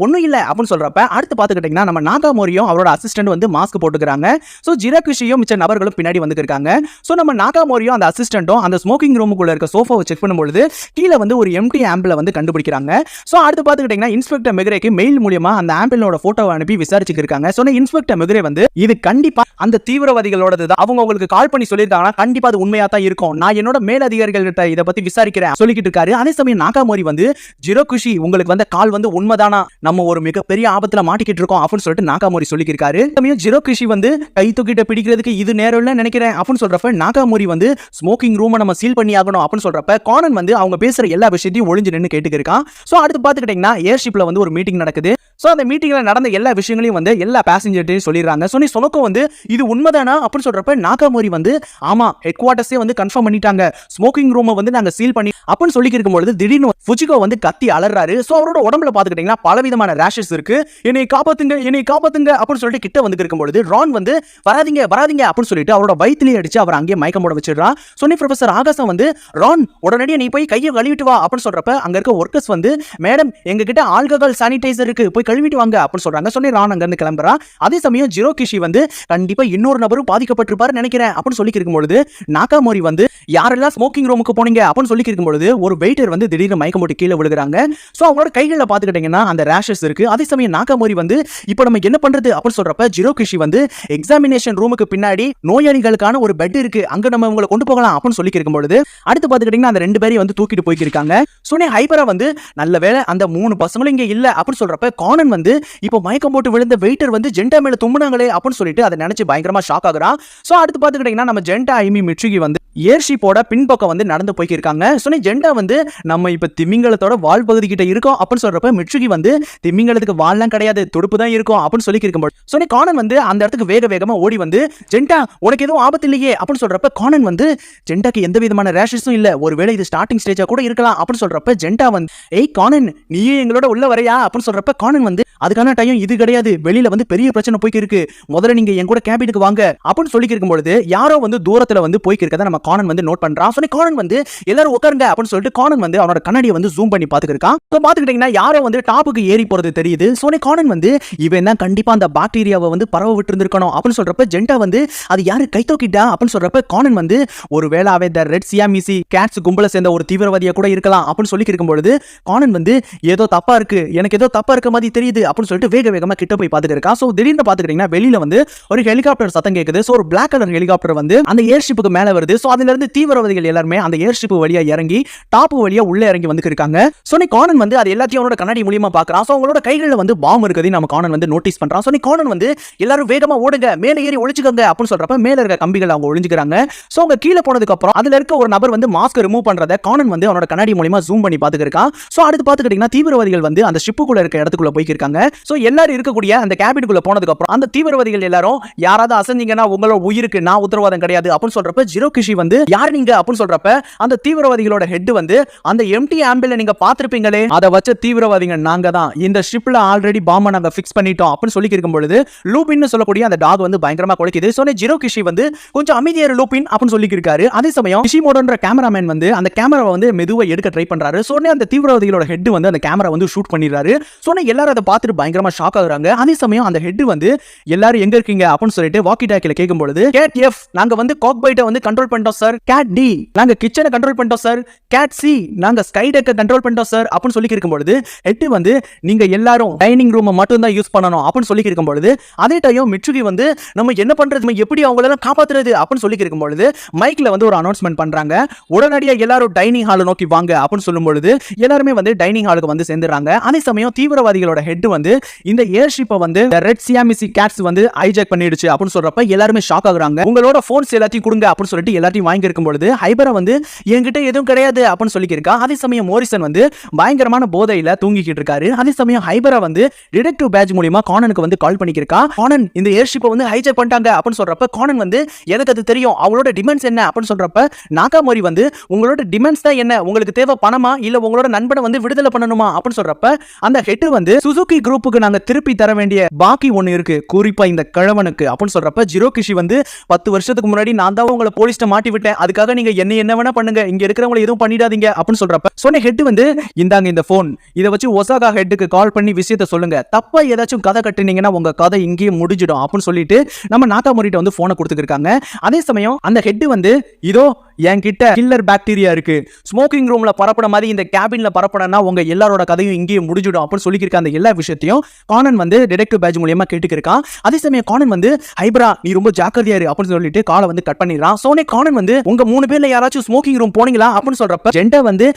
ஒண்ணும் இல்ல அப்படின்னு சொல்றப்ப அடுத்து பாத்துக்கிட்டீங்கன்னா நம்ம நாகாமோரியும் அவரோட அசிஸ்டன்ட் வந்து மாஸ்க் போட்டுக்கிறாங்க. சோ ஜிரோகிஷியும் மிச்ச நபர்களும் பின்னாடி வந்துருக்காங்க. சோ நம்ம நாகாமோரியும் அந்த அசிஸ்டன்ட்டும் அந்த ஸ்மோக்கிங் ரூமுக்குள்ள இருக்க சோஃபாவை செக் பண்ணும்போது கீழே வந்து ஒரு எம்டி ஆம்பிள வந்து கண்டுபிடிக்கிறாங்க. சோ அடுத்து பாத்துக்கிட்டீங்கன்னா இன்ஸ்பெக்டர் மெக்ரேக்கு மெயில் மூலமா அந்த ஆம்பிளோட போட்டோவை அனுப்பி விசாரிச்சுட்டு இருக்காங்க. சோ இன்ஸ்பெக்டர் மெக்ரே வந்து இது கண்டிப்பா அந்த தீவிரவாதிகளோடது தான், அவங்க உங்களுக்கு கால் பண்ணி சொல்லிருக்காங்கன்னா கண்டிப்பா அது உண்மையா தான் இருக்கும், நான் என்னோட மேல் அதிகாரிகள் கிட்ட இத பத்தி விசாரிக்கிறேன் சொல்லிக்கிட்டு இருக்காரு. அதே சமயம் நாகாமோரி வந்து ஜிரோகுஷி உங்களுக்கு வந்த கால் வந்து உண்மைதானா, நம்ம ஒரு மிகப்பெரிய ஆபத்துல மாட்டிக்கிட்டு இருக்கோம் அப்படின்னு சொல்லிட்டு நாகாமோரி சொல்லிக்கிருக்காரு. சமயம் ஜிரோகுஷி வந்து கை தூக்கிட்ட பிடிக்கிறதுக்கு இது நேரம் இல்ல நினைக்கிறேன் அப்படின்னு சொல்றப்ப நாகாமோரி வந்து ஸ்மோக்கிங் ரூமை நம்ம சீல் பண்ணி ஆகணும் அப்படின்னு சொல்றப்ப கானன் வந்து அவங்க பேசுற எல்லா விஷயத்தையும் ஒளிஞ்சு நின்னு கேட்டுக்கிருக்கான். சோ அடுத்து பாத்துக்கிட்டீங்கன்னா ஏர்ஷிப்ல வந்து ஒரு மீட்டிங் நடக்குது. சோ அந்த மீட்டிங்ல நடந்த எல்லா விஷயங்களையும் வந்து எல்லா பேசஞ்சர்ட்டையும் சொல்லிடுறாங்க. சோ சொனோகோ வந்து இது உண்மைதானா அப்படின்னு சொல்றப்ப நாகாமோரி வந்து ஆமா ஹெட் குவார்ட்டர்ஸே வந்து கன்ஃபார்ம் பண்ணிட்டாங்க, ஸ்மோக்கிங் ரூமை வந்து நாங்க சீல் பண்ணி அப்படின்னு சொல்லி இருக்கும்போது திடீர்னு ஃபுஜிகோ வந்து கத்தி அலறாரு. சோ அவரோட உடம்புல பாத்துக்கிட்டீங்கன்னா பலவிதமான ரேஷஸ் இருக்கு. என்னை காப்பாத்துங்க அப்படின்னு சொல்லிட்டு கிட்ட வந்து இருக்கும்போது ரான் வந்து வராதீங்க அப்படின்னு சொல்லிட்டு அவரோட வயிற்றிலே அடிச்சு அவர் அங்கேயே மயக்கம் போட வச்சிடுறான். சொன்னி ப்ரொஃபசர் ஆகாசம் வந்து ரான் உடனடியே நீ போய் கையை கழுவிட்டு வா அப்படின்னு சொல்றப்ப அங்க இருக்க ஒர்க்கர்ஸ் வந்து மேடம் எங்க கிட்ட ஆல்கஹால் சானிடைசர் இருக்கு, போய் கழுவிட்டு வாங்க அப்படின்னு சொல்றாங்க. சொன்னி ரான் அங்க இருந்து கிளம்புறான். அதே சமயம் ஜிரோகிஷி வந்து கண்டிப்பா இன்னொரு நபரும் பாதிக்கப்பட்டிருப்பாரு நினைக்கிறேன் அப்படின்னு சொல்லி இருக்கும்போது நாகாமோரி வந்து யாரெல்லாம் ஸ்மோக்கிங் ரூமுக்கு போனீங்க அப்படின்னு சொல்லி இருக்கும்போது ஒரு வெயிட்டர் வந்து திடீர்னு மயக்கம் போட்டு கீழே விழுகிறாங்க. சோ அவங்களோட கைகளில் பாத்துக்கிட்டீங்கன்னா அந்த ரேஷஸ் இருக்கு. அதே சமயம் நாகாமோரி வந்து இப்போ நம்ம என்ன பண்றது அப்படின்னு சொல்றப்ப ஜிரோகிஷி வந்து எக்ஸாமினேஷன் ரூமுக்கு பின்னாடி நோயாளிகளுக்கான ஒரு பெட் இருக்கு, அங்க நம்ம உங்களை கொண்டு போகலாம் அப்படின்னு சொல்லி இருக்கும்போது அடுத்து பாத்துக்கிட்டீங்கன்னா அந்த ரெண்டு பேரையும் வந்து தூக்கிட்டு போய்க்கிருக்காங்க. சொன்னே ஹைபரா வந்து நல்ல வேளை அந்த 3 பசங்களும் இங்க இல்ல அப்படின்னு சொல்றப்ப கானன் வந்து இப்போ மயக்கம் போட்டு விழுந்த வெயிட்டர் வந்து ஜென்டா மேல தும்முனாங்களே அப்படின்னு சொல்லிட்டு அதை நினைச்சு பயங்கரமா ஷாக் ஆகுறான். சோ அடுத்து பாத்துக்கிட்டீங்கன்னா நம்ம ஜென்டா, ஐமி, மிட்சுகி வந்து ஏர்ஷிப்போட பின்பக்கம் வந்து நடந்து போய்க்கிருக்காங்க. சொன்னே ஜென்டா வந்து நம்ம இப்ப திமிங்கலத்தோட வால் பகுதி கிட்ட இருக்கோம் அப்படின்னு சொல்றப்ப மிட்சுகி வந்து திமிங்கலத்துக்கு வால்லாம் கிடையாது, துடுப்பு தான் இருக்கும் அப்படின்னு சொல்லி இருக்கும்போது சொன்னே கானன் வந்து அந்த இடத்துக்கு வேகமா ஓடி வந்து ஜென்டா உனக்கு எதுவும் ஆபத்து இல்லையே அப்படின்னு சொல்றப்ப கானன் வந்து ஜென்டாக்கு எந்த விதமான ரேஷஸும் இல்ல, ஒருவேளை இது ஸ்டார்டிங் ஸ்டேஜா கூட இருக்கலாம் அப்படின்னு சொல்றப்ப ஜென்டா வந்து ஏய் கானன் நீயே எங்களோட உள்ள வரையா அப்படின்னு சொல்றப்ப கானன் வந்து அதுக்கான டைம் இது கிடையாது, வெளியில வந்து பெரிய பிரச்சனை போய்க்கு இருக்கு, முதல்ல நீங்க என் கூட கேபினுக்கு வாங்க அப்படின்னு சொல்லி இருக்கும்போது யாரோ வந்து தூரத்துல வந்து போய்க்கு இருக்கத நம்ம கானன் வந்து நோட் பண்றான். சொன்னே கானன் வந்து எல்லாரும் உட்காருங்க அப்படின்னு சொல்லிட்டு கானன் வந்து அவனோட கண்ணாடியை வந்து ஜூம் பண்ணி பாத்துக்கிருக்கான். சோ பாத்துக்கிட்டீங்கன்னா யாரோ வந்து டாப்புக்கு ஏறி போறது தெரியுது. சொன்னே கானன் வந்து இவன் தான் கண்டிப்பா அந்த பாக்டீரியாவை வந்து பரவ விட்டு இருந்திருக்கணும் அப்படின்னு சொல்றப்ப ஜென்டா வந்து அது யாரு கைத்தோ கிட்டா அப்படின்னு சொல்றப்ப கானன் வந்து ஒருவேளை அவன் இந்த ரெட் சியாமிசி கேட்ஸ் கும்பல சேர்ந்த ஒரு தீவிரவாதியா கூட இருக்கலாம் அப்படின்னு சொல்லி இருக்கும்போது கானன் வந்து ஏதோ தப்பா இருக்கு, எனக்கு ஏதோ தப்பா இருக்க மாதிரி தெரியுது அப்படின்னு சொல்லிட்டு வேகமா கிட்ட போய் பாத்துட்டு இருக்கான். சோ திடீர்னு பாத்துக்கிட்டீங்கன்னா வெளியில வந்து ஒரு ஹெலிகாப்டர் சத்தம் கேக்குது. சோ ஒரு பிளாக் கலர் ஹெலிகாப்டர் வந்து அந்த ஏர்ஷிப்புக்கு மேல வருது. சோ அதுல இருந்து தீவிரவாதிகள் எல்லாரும் அந்த ஏர்ஷிப் வழியா இறங்கி டாப் வழியா உள்ள இறங்கி வந்து இருக்காங்க. சோ கானன் வந்து அது எல்லாத்தையும் அவனோட கண்ணாடி மூலமா பாக்குறான். சோ அவங்களோட கைகளில் வந்து பாம் இருக்குதை நம்ம கானன் வந்து நோட்டீஸ் பண்றான். சோ கானன் வந்து எல்லாரும் வேகமா ஓடுங்க, மேல ஏறி ஒளிச்சுக்கோங்க அப்படின்னு சொல்றப்ப மேல இருக்க கம்பிகள் அவங்க ஒளிஞ்சுக்கிறாங்க. சோ அவங்க கீழே போனதுக்கு அப்புறம் அதுல இருக்க ஒரு நபர் வந்து மாஸ்க் ரிமூவ் பண்றத கானன் வந்து அவனோட கண்ணாடி மூலமா ஜூம் பண்ணி பாத்துட்டு இருக்கான். சோ அடுத்து பாத்துக்கிட்டீங்கன்னா தீவிரவாதிகள் வந்து அந்த ஷிப்புக்குள்ள இருக்க இடத்துக்குள்ள போய்க்கிருக்காங்க. சோ எல்லாரும் இருக்கக்கூடிய அந்த கேபினுக்குள்ள போனதுக்கு அப்புறம் அந்த தீவிரவாதிகள் எல்லாரும் யாராவது அசந்தீங்கன்னா உங்களோட உயிருக்கு நான் உத்தரவாதம் கிடையாது அப்படின்னு சொல்றப்ப ஜிரோகிஷி வந்து யார் நீங்க அப்படின்னு சொல்றப்ப அந்த தீவிரவாதிகளோட ஹெட் வந்து அந்த எம்டி ஆம்பிள நீங்க பாத்திருப்பீங்களே அதை வச்ச தீவிரவாதிகள் நாங்க தான், இந்த ஷிப்ல ஆல்ரெடி பாம்ப நாங்க ஃபிக்ஸ் பண்ணிட்டோம் அப்படின்னு சொல்லி இருக்கும்போது லூபின்னு சொல்லக்கூடிய அந்த டாக் வந்து பயங்கரமா குலைக்குது. சோ ஜிரோகிஷி வந்து கொஞ்சம் அமைதியாரு லூபின் அப்படின்னு சொல்லியிருக்காரு. அதே சமயம் கிஷிமோடோன்ற கேமராமேன் வந்து அந்த கேமராவை வந்து மெதுவா எடுக்க ட்ரை பண்றாரு. சோனே அந்த தீவிரவாதிகளோட ஹெட் வந்து அந்த கேமரா வந்து ஷூட் பண்ணிடுறாரு. சோனே எல்லாரும் அதை பார்த்துட்டு பயங்கரமா ஷாக் ஆகுறாங்க. அதே சமயம் அந்த ஹெட் வந்து எல்லாரும் எங்க இருக்கீங்க அப்படின்னு சொல்லிட்டு வாக்கி டாக்கில கேட்கும் பொழுது கேட் எஃப் நாங்க வந்து காக்பைட்டை வந்து கண்ட்ரோல் பண்ணிட்டோம் சார், கேட் டி நாங்க கிச்சனை கண்ட்ரோல் பண்ணிட்டோம் சார், கேட் சி நாங்க ஸ்கை டெக்கை கண்ட்ரோல் பண்ணிட்டோம் சார் அப்படின்னு சொல்லி இருக்கும் பொழுது ஹெட் வந்து நீங்க எல்லாரும் டைனிங் ரூமை மட்டும் தான் யூஸ் பண்ணணும் அப்படின்னு சொல்லி இருக்கும் பொழுது அதே டைம் மிட்சுகி வந்து நம்ம என்ன பண்றது, நம்ம எப்படி அவங்கள காப்பாத்துறது அப்படின்னு சொல்லி இருக்கும் பொழுது மைக்ல வந்து ஒரு அனௌன்ஸ்மெண்ட் பண்றாங்க. உடனடியா எல்லாரும் டைனிங் ஹாலை நோக்கி வாங்க அப்படின்னு சொல்லும் பொழுது எல்லாருமே வந்து டைனிங் ஹாலுக்கு வந்து சேர்ந்துறாங்க. அதே சமயம் தீவிரவாதிகளோட ஹெட் வந்து இந்த ஏர்ஷிப்பை வந்து ரெட் சியாமிசி கேட்ஸ் வந்து ஹைஜாக் பண்ணிடுச்சு அப்படின்னு சொல்றப்ப எல்லாருமே ஷாக் ஆகுறாங்க. உங்களோட போன்ஸ் எல்லாத்தையும் கொடுங்க அப்படின்னு சொல்லிட்டு எல்லாத்தையும் வாங்கி இருக்கும் பொழுது ஹைபரா வந்து என்கிட்ட எதுவும் கிடையாது அப்படின்னு சொல்லியிருக்கா. அதே சமயம் மோரிசன் வந்து பயங்கரமான போதையில தூங்கிக்கிட்டு இருக்காரு. அதே சமயம் ஹைபரா வந்து டிடெக்டிவ் பேட்ச் மூலமா கானனுக்கு வந்து கால் பண்ணிக்கிருக்கா. கானன் இந்த ஏர்ஷிப்பை வந்து ஹைஜாக் பண்ணிட்டாங்க அப்படின்னு சொல்றப்ப கானன் வந்து எனக்கு அது தெரியும், அவங்களோட டிமாண்ட்ஸ் என்ன அப்படின்னு சொல்றப்ப நாகாமோரி வந்து உங்களோட டிமாண்ட்ஸ் தான் என்ன, உங்களுக்கு தேவை பணமா இல்ல உங்களோட நண்பனை வந்து விடுதலை பண்ணணுமா அப்படின்னு சொல்றப்ப அந்த ஹெட் வந்து சுசுகி குரூப்புக்கு நாங்க திருப்பி தர வேண்டிய பாக்கி ஒன்னு இருக்கு, குறிப்பா இந்த கிழவனுக்கு அப்படின்னு சொல்றப்ப ஜிரோகிஷி வந்து 10 வருஷத்துக்கு முன்னாடி நான் தான் உங்களை போலீஸ்ட மாட்டி விட்டேன், அதுக்காக நீங்க என்ன வேணா பண்ணுங்க, இங்க இருக்கிறவங்களை எதுவும் பண்ணிடாதீங்க அப்படின்னு சொல்றப்ப சொன்ன ஹெட் வந்து இந்தாங்க இந்த போன், இதை வச்சு ஒசாகா ஹெட்டுக்கு கால் பண்ணி விஷயத்தை சொல்லுங்க, தப்பா ஏதாச்சும் கதை கட்டுனீங்கன்னா உங்க கதை இங்கேயே முடிஞ்சிடும் அப்படின்னு சொல்லிட்டு நம்ம நாகாமோரிட்ட வந்து போனை கொடுத்துருக்காங்க. அதே சமயம் அந்த ஹெட் வந்து இதோ என்கிட்ட கில்லர் பாக்டீரியா இருக்கு, ஸ்மோக்கிங் ரூம்ல பரப்புற மாதிரி இந்த கேபின்ல பரப்புறனா உங்க எல்லாரோட கதையும் இங்கேயே முடிஞ்சிடும் அப்படின்னு சொல்லியிருக்க அந்த எல்லா விஷயத்தையும் கானன் வந்து டிடெக்டிவ் பேட்ச் மூலமா கேட்டுக்கிருக்கான். அதே சமயம் கானன் வந்து ஹைபரா நீ ரொம்ப ஜாக்கிரதையா இரு அப்படின்னு சொல்லிட்டு காலை வந்து கட் பண்ணிடுறான். சோனே கானன் வந்து உங்க 3 பேர்ல யாராச்சும் ஸ்மோக்கிங் ரூம் போனீங்களா அப்படின்னு சொல்றப்ப ஜெண்டா வந்து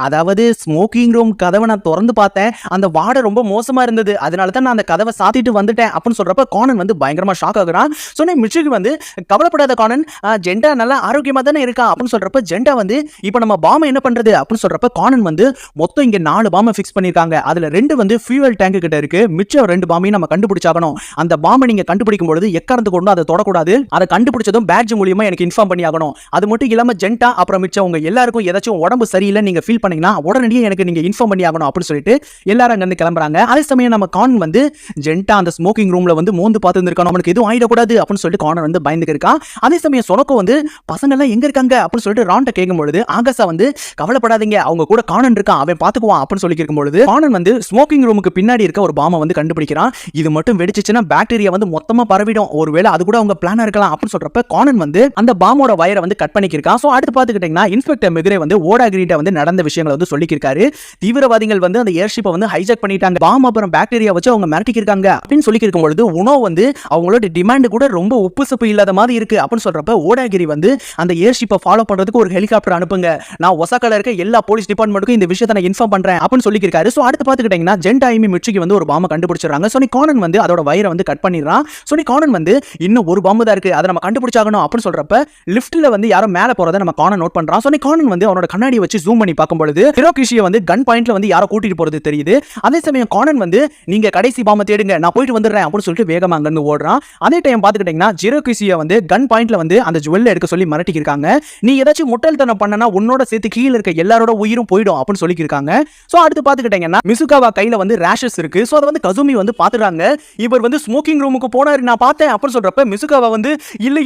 அதாவது ஸ்மோக்கிங் ரூம் கதவை நான் திறந்து பார்த்தேன், அந்த வாடை ரொம்ப மோசமா இருந்தது, அதனால தான் நான் அந்த கதவை சாத்திட்டு வந்துட்டேன் அப்படின்னு சொல்றப்ப கானன் வந்து பயங்கரமா ஷாக் ஆகுறான். சோனே மிட்சுகி வந்து கவலைப்படாத கானன், ஜெண்டா நல்லா ஆரோக்கியமா தானே இருக்கா அப்படின்னு சொல்றப்ப ஜெண்டா வந்து இப்போ நம்ம பாம் என்ன பண்றது அப்படின்னு சொல்றப்ப கானன் வந்து மொத்தம் இங்க 4 பாம் ஃபிக்ஸ் பண்ணிருக்காங்க, அதுல 2 வந்து ஃபியூவல் டேங்க் கிட்ட இருக்கு, மிச்சம் 2 பாமையும் நம்ம கண்டுபிடிச்சாகணும், அந்த பாம்பை நீங்க கண்டுபிடிக்கும் பொழுது எக்காரந்து கொண்டு அதை தொடக்கூடாது, அதை கண்டுபிடிச்சதும் பேட்ஜ் மூலமா எனக்கு இன்ஃபார்ம் பண்ணி ஆகணும், அது மட்டும் இல்லாம ஜெண்டா அப்புறம் மிச்சம் உங்க எல்லாருக்கும் ஏதாச்சும் உடம்பு சரியில்லை நீங்க ஃபீல் பண்ணீங்கன்னா உடனடியே எனக்கு நீங்க இன்ஃபார்ம் பண்ணி ஆகணும் அப்படின்னு சொல்லிட்டு எல்லாரும் அங்க இருந்து கிளம்புறாங்க. அதே சமயம் நம்ம கான் வந்து ஜெண்டா அந்த ஸ்மோக்கிங் ரூம்ல வந்து மோந்து பார்த்து இருக்கான், அவனுக்கு எதுவும் ஆயிடக்கூடாது அப்படின்னு சொல்லிட்டு கானன் வந்து பயந்துக்கு இருக்கான். அதே சமயம் சொனக்கோ வந்து பசங்க எல்லாம் எங்க இருக்காங்க அப்படின்னு சொல்லிட்டு ராண்ட கேட்கும் பொழுது ஆகாசா வந்து கவலைப்படாதீங்க அவங்க கூட கானன் இருக்கான் அவன் பாத்துக்குவான் அப்படின்னு சொல்லி இருக்கும் பொழுது கானன் வந்து ஸ்மோக்கிங் ரூமுக்கு பின்னாடி இருக்க ஒரு பாமை வந்து கண்டுபிடிக்கிறான். இது மட்டும் வெடிச்சுச்சுன்னா பாக்டீரியா வந்து மொத்தமா பரவிடும், ஒருவேளை அது கூட அவங்க பிளானா இருக்கலாம் அப்படின்னு சொல்றப்ப கானன் வந்து அந்த பாமோட வயரை வந்து கட் பண்ணிக்கிருக்கான். சோ அடுத்து பாத்துக்கிட்டீங்கன்னா இன்ஸ்பெக்டர் மிக்ரே வந்து ஓடாகிரிட்ட வந்து நடந்த விஷயங்களை வந்து சொல்லிக்கிருக்காரு. தீவிரவாதிகள் வந்து அந்த ஏர்ஷிப்பை வந்து ஹைஜாக் பண்ணிட்டாங்க, பாம் அப்புறம் பாக்டீரியா வச்சு அவங்க மிரட்டிக்கிருக்காங்க அப்படின்னு சொல்லி இருக்கும் பொழுது உணவு வந்து அவங்களோட டிமாண்ட் கூட ரொம்ப உப்பு சப்பு இல்லாத மாதிரி இருக்கு அப்படின்னு சொல்றப்ப ஓடாகிரி வந்து அந்த ஏர்ஷிப்பை ஃபாலோ பண்றதுக்கு ஒரு ஹெலிகாப்டர் அனுப்புங்க, நான் ஒசாகால இருக்க எல்லா போலீஸ் டிபார்ட்மெண்ட்டுக்கும் இந்த விஷயத்தை நான் இன்ஃபார்ம் பண்றேன் அப்படின்னு சொல்லியிருக்காரு. சோ அடுத்து பாத்துக்கிட்டீங்கன்னா ஜெண்டாயிமி மிட்சுகி வந்து ஒரு பாம்பை கண்டுபிடிச்சிடறாங்க. சோ கானன் வந்து அதோட வயரை வந்து கட் பண்ணிடுறான். சோ கானன் வந்து இன்னும் ஒரு பாம்பு தான் இருக்கு, அதை நம்ம கண்டுபிடிச்சாகணும் அப்படின்னு சொல்றப்ப லிஃப்ட்ல வந்து யாரோ மேல போறதை நம்ம கானன் நோட் பண்றான். சோ கானன் வந்து அவனோட கண்ணாடியை வச்சு ஜூம் பண்ணி பார்க்கும் பொழுது ஹிரோகிஷியை வந்து கன் பாயிண்ட்ல வந்து யாரோ கூட்டிட்டு போறது தெரியுது. அதே சமயம் கானன் வந்து நீங்க கடைசி பாம்பை தேடுங்க நான் போயிட்டு வந்துடுறேன் அப்படின்னு சொல்லிட்டு வேகமா அங்க இருந்து ஓடுறான். அதே டைம் பாத்துக்கிட்டீங்கன்னா ஹிரோகிஷியை வந்து கன் பாயிண்ட்ல வந்து அந்த ஜுவல்ல எடுக்க சொல்லி மிரட்டிருக்காங்க. நீ ஏதாச்சும் முட்டல்தனம் பண்ணனா உன்னோட சேர்த்து கீழ இருக்க எல்லாரோட உயிரும் போய்டும் அப்படின்னு சொல்லிருக்காங்க. சோ அடுத்து பாத்துக்கிட்டீங்கன்னா மிசுகாவா கையில வந்து ரேஷஸ் இருக்கு. சோ அத வந்து கசுமி வந்து பாத்துறாங்க. இவர் வந்து ஸ்மோக்கிங் ரூமுக்கு போனாரு நான் பார்த்தேன் அப்படின்னு சொல்றப்ப மிசுகாவா வந்து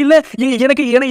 இல்ல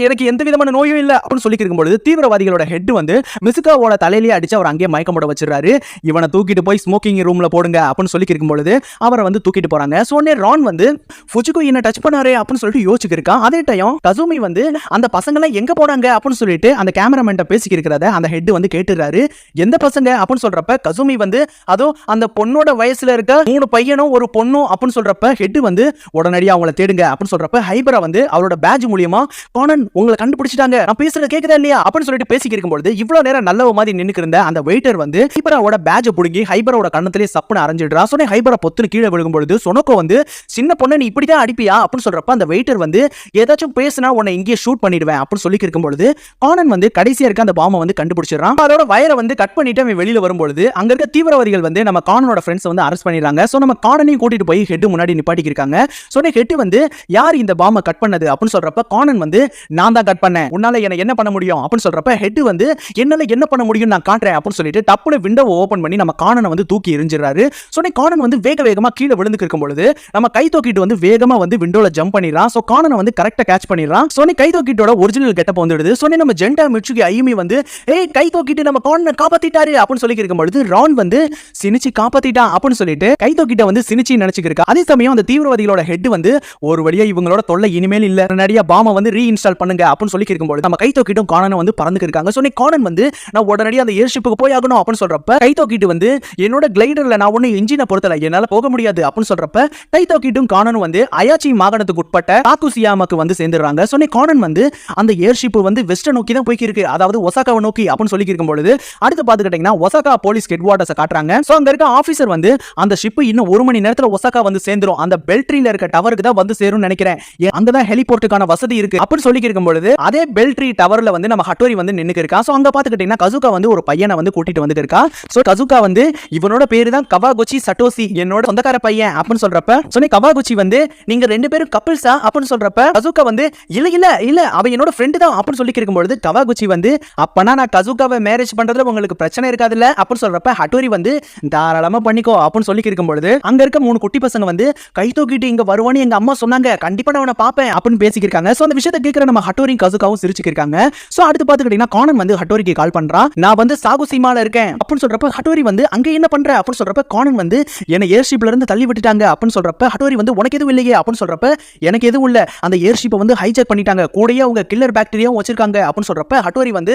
எனக்கு எந்த விதமான நோயும் இல்ல அப்படின்னு சொல்லி இருக்கும்போது தீவிரவாதிகளோட ஹெட் வந்து மிசுகாவோட தலையிலேயே அடிச்சு அவர் அங்கேயே மயக்கம் போட வச்சிருக்காரு. இவனை தூக்கிட்டு போய் ஸ்மோக்கிங் ரூம்ல போடுங்க அப்படின்னு சொல்லி இருக்கும்போது அவரை வந்து தூக்கிட்டு போறாங்க. சோனே ரான் வந்து ஃபுஜிகோ என்ன டச் பண்ணாரு அப்படின்னு சொல்லிட்டு யோசிச்சிருக்கான். அதே டைம் கசுமி வந்து அந்த பசங்க எல்லாம் எங்க போனாங்க அப்படின்னு சொல்லிட்டு அந்த கேமராமேன் பேசிக்க இருக்கிறத அந்த ஹெட் வந்து கேட்டுறாரு. எந்த பசங்க அப்படின்னு சொல்றப்ப கசுமி வந்து அதோ அந்த பொண்ணோட வயசுல இருக்க 3 பையனும் ஒரு பொண்ணும் அப்படின்னு சொல்றப்ப ஹெட் வந்து உடனடியா அவங்கள தேடுங்க அப்படின்னு சொல்றப்ப ஹைபரா வந்து அவரோட பேட்ஜ் மூலமா கானன் உங்களை கண்டுபிடிச்சிட்டாங்க நான் பேசுறது கேக்குதா இல்லையா அப்படின்னு சொல்லிட்டு பேசிக்க இருக்கும்போது இவ்வளவு நேரம் நல்ல மாதிரி நின்னுக்கு இருந்த அந்த வெயிட்டர் வந்து ஹைபராவோட பேட்ஜ் புடுங்கி ஹைபரோட கண்ணத்திலே சப்புன்னு அரைஞ்சிடுறா. சொன்னே ஹைபரா பொத்துன்னு கீழே விழுகும்போது சொனக்கோ வந்து சின்ன பொண்ணு நீ இப்படிதான் அடிப்பியா அப்படின்னு சொல்றப்ப அந்த வெயிட்டர் வந்து ஏதாச்சும் பேசினா உன்னை இங்கேயே ஷூட் பண்ணிடுவேன் அப்படின்னு சொல்லி இருக்கும்போது கானன் வந்து கடைசியா இருக்க அந்த பாம்பை வந்து கண்டுபிடிச்சிடறான். அதோட வயரை வந்து கட் பண்ணிட்டு அவன் வெளியில வரும்பொழுது அங்க இருக்க தீவிரவாதிகள் வந்து நம்ம கானனோட ஃப்ரெண்ட்ஸ் வந்து அரெஸ்ட் பண்ணிடுறாங்க. சோ நம்ம கானனையும் கூட்டிட்டு போய் ஹெட் முன்னாடி நிப்பாட்டி இருக்காங்க. சோ ஹெட் வந்து யார் இந்த பாம்பை கட் பண்ணது அப்படின்னு சொல்றப்ப கானன் வந்து நான் தான் கட் பண்ணேன், உன்னால என்ன பண்ண முடியும் அப்படின்னு சொல்றப்ப ஹெட் வந்து என்னால என்ன பண்ண முடியும் நான் காட்டுறேன் அப்படின்னு சொல்லிட்டு டப்புனு விண்டோவை ஓபன் பண்ணி நம்ம கானனை வந்து தூக்கி எறிஞ்சிடறாரு. சோ கானன் வந்து வேகமா கீழே விழுந்து இருக்கும் பொழுது நம்ம கை தூக்கிட்டு வந்து வேகமா வந்து விண்டோல ஜம்ப் பண்ணிடுறான். சோ கானனை வந்து கரெக்டா கேட்ச் பண்ணிடுறான். சோ கை தூக்கிட்டோட ஒரிஜினல் கெட்டப் வந்துடுது. சோ நம்ம ஜெண்டா மிட்சுகி ஐயுமி வந்து ஏய் கை தூக்கிட்டு நம்ம கானனை காப்பாத்திட்டாரு அப்படின்னு சொல்லி இருக்கும் பொழுது ரான் வந்து சினிச்சி காப்பாத்திட்டான் அப்படின்னு சொல்லிட்டு கை தூக்கிட்ட வந்து சினிச்சி நினைச்சிட்டு இருக்கா. அதே சமயம் அந்த தீவிரவாதிகளோட ஹெட் வந்து ஒரு வழியா இவங்களோட தொல்லை இனிமேல் இல்ல, நிறைய பாம்பை வந்து ரீஇன்ஸ்டால் பண்ணுங்க அப்படின்னு சொல்லி இருக்கும்போது நம்ம கை தூக்கிட்டும் கானனை வந்து பறந்துக்கு இருக்காங்க. சோ கானன் வந்து நான் உடனடியாக அந்த ஏர்ஷிப்புக்கு போய் ஆகணும் அப்படின்னு சொல்றப்ப கை தூக்கிட்டு வந்து என்னோட கிளைடர்ல நான் ஒண்ணு இன்ஜினை பொறுத்தல என்னால போக முடியாது அப்படின்னு சொல்றப்ப கை தூக்கிட்டும் கானனும் வந்து அயாச்சி மாகாணத்துக்கு உட்பட்ட தாக்குசியாமாக்கு வந்து சேர்ந்துடுறாங்க. சோ கானன் வந்து அந்த ஏர்ஷிப் வந்து வெஸ்ட் நோக்கி தான் போய்க்கு இருக்கு, அதாவது ஒசாகாவை நோக்கி அப்படின்னு சொல்லி இருக்கும்போது அடுத்து பாத்துக்கிட்டீங்கன்னா ஒசாகா போலீஸ் ஹெட் குவார்ட்டர்ஸ் காட்டுறாங்க. சோ அங்க இருக்க ஆபீசர் வந்து அந்த ஷிப் இன்னும் 1 மணி நேரத்துல ஒசாகா வந்து சேர்ந்துரும், அந்த பெல்ட்ரியில இருக்க டவருக்கு தான் வந்து சேரும் நினைக்கிறேன், அங்கதான் ஹெலிபோர்ட்டுக்கான வசதி இருக்கு அப்படின்னு சொல்லி இருக்கும்போது அதே பெல்ட்ரி டவர்ல வந்து நம்ம ஹட்டோரி வந்து நின்னுக்கு இருக்கா. சோ அங்க பாத்துக்கிட்டீங்கன்னா கசுகா வந்து ஒரு பையனை வந்து கூட்டிட்டு வந்து இருக்கா. சோ கசுகா வந்து இவனோட பேரு தான் கவாகுச்சி சட்டோசி, என்னோட சொந்தக்கார பையன் அப்படின்னு சொல்றப்ப சொன்னே கவாகுச்சி வந்து நீங்க 2 பேரும் கப்பிள்ஸா அப்படின்னு சொல்றப்ப கசுகா வந்து இல்ல இல்ல இல்ல அவன் என்னோட ஃப்ரெண்ட் தான் அப்படின்னு சொல்லி இருக்கும்போது கவாகுச்சி வந்து அப்பனா நான் கசுகாவை மேரேஜ் பண்றதுல உங்களுக்கு பிரச்சனை இருக்காதுல்ல அப்படின்னு சொல்றப்ப ஹட்டோரி வந்து தாராளமா பண்ணிக்கோ அப்படின்னு சொல்லி இருக்கும்போது அங்க இருக்க 3 குட்டி பசங்க வந்து கை தூக்கிட்டு இங்க வருவான்னு எங்க அம்மா சொன்னாங்க, கண்டிப்பா நான் அவனை பாப்பேன் அப்படின்னு பேசிக்கிருக்காங்க. சோ அந்த விஷயத்தை கேட்கிற நம்ம ஹட்டோரி கசுகாவும் சிரிச்சுக்கிருக்காங்க. சோ அடுத்து பாத்துக்கிட்டீங்கன்னா கானன் வந்து ஹட்டோரிக்கு கால் பண்றான், நான் வந்து சாகுசிமால இருக்கேன் அப்படின்னு சொல்றப்ப ஹட்டோரி வந்து அங்க என்ன பண்ற அப்படின்னு சொல்றப்ப கானன் வந்து என்ன ஏர்ஷிப்ல இருந்து தள்ளி விட்டுட்டாங்க அப்படின்னு சொல்றப்ப ஹட்டோரி வந்து உனக்கு எதுவும் இல்லையே அப்படின்னு சொல்றப்ப எனக்கு எதுவும் இல்ல, அந்த ஏர்ஷிப்பை வந்து ஹைஜாக் பண்ணிட்டாங்க, கூடயே அவங்க கில்லர் பாக்டீரியாவும் வச்சிருக்காங்க அப்படின்னு சொல்றப்ப ஹட்டோரி வந்து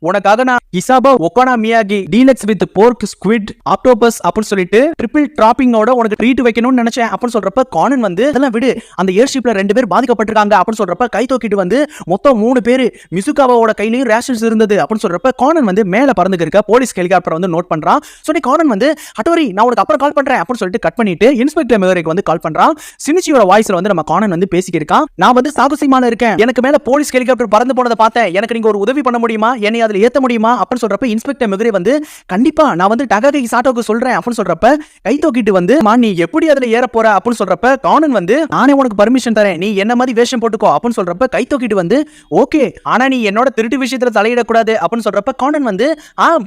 உனக்காக நான் இசாபா ஒகானா மியாகி டீலக்ஸ் வித் போர்க் ஸ்குவிட் ஆக்டோபஸ் அப்படின்னு சொல்லிட்டு ட்ரிபிள் டாப்பிங்கோட உனக்கு ட்ரீட் வைக்கணும்னு நினைச்சேன் அப்படின்னு சொல்றப்ப கானன் வந்து அதெல்லாம் விடு, அந்த ஏர்ஷிப்ல 2 பேர் பாதிக்கப்பட்டிருக்காங்க அப்படின்னு சொல்றப்ப கை தூக்கிட்டு வந்து மொத்தம் 3 பேர் மிசுகாவாவோட கையிலயும் ரேஷன்ஸ் இருந்தது அப்படின்னு சொல்றப்ப கானன் வந்து மேல பறந்துக்கு இருக்க போலீஸ் ஹெலிகாப்டர் வந்து நோட் பண்றான். சோ கானன் வந்து ஹட்டோரி நான் உனக்கு அப்புறம் கால் பண்றேன் அப்படின்னு சொல்லிட்டு கட் பண்ணிட்டு இன்ஸ்பெக்டர் மெகரிக்கு வந்து கால் பண்றான். சினிச்சியோட வாய்ஸ்ல வந்து நம்ம கானன் வந்து பேசிக்கிட்டு இருக்கான், நான் வந்து சாகுசிமால இருக்கேன், எனக்கு மேல போலீஸ் ஹெலிகாப்டர் பறந்து போனதை பார்த்தேன், எனக்கு நீங்க ஒரு உதவி பண்ண முடியுமா, என்னை அதுல ஏத்த முடியுமா அப்படின்னு சொல்றப்ப இன்ஸ்பெக்டர் மெகரி வந்து கண்டிப்பா நான் வந்து டகாகி சாட்டோக்கு சொல்றேன் அப்படின்னு சொல்றப்ப கை தூக்கிட்டு வந்து நீ எப்படி அதுல ஏற போற அப்படின்னு சொல்றப்ப கானன் வந்து நானே உனக்கு பர்மிஷன் தரேன், நீ என்ன மாதிரி வேஷம் போட்டுக்கோ அப்படின்னு சொல்றப்ப கை தூக்கிட்டு வந்து ஓகே ஆனா நீ என்னோட திருட்டு விஷயத்துல தலையிடக்கூடாது அப்படின்னு சொல்றப்ப கானன் வந்து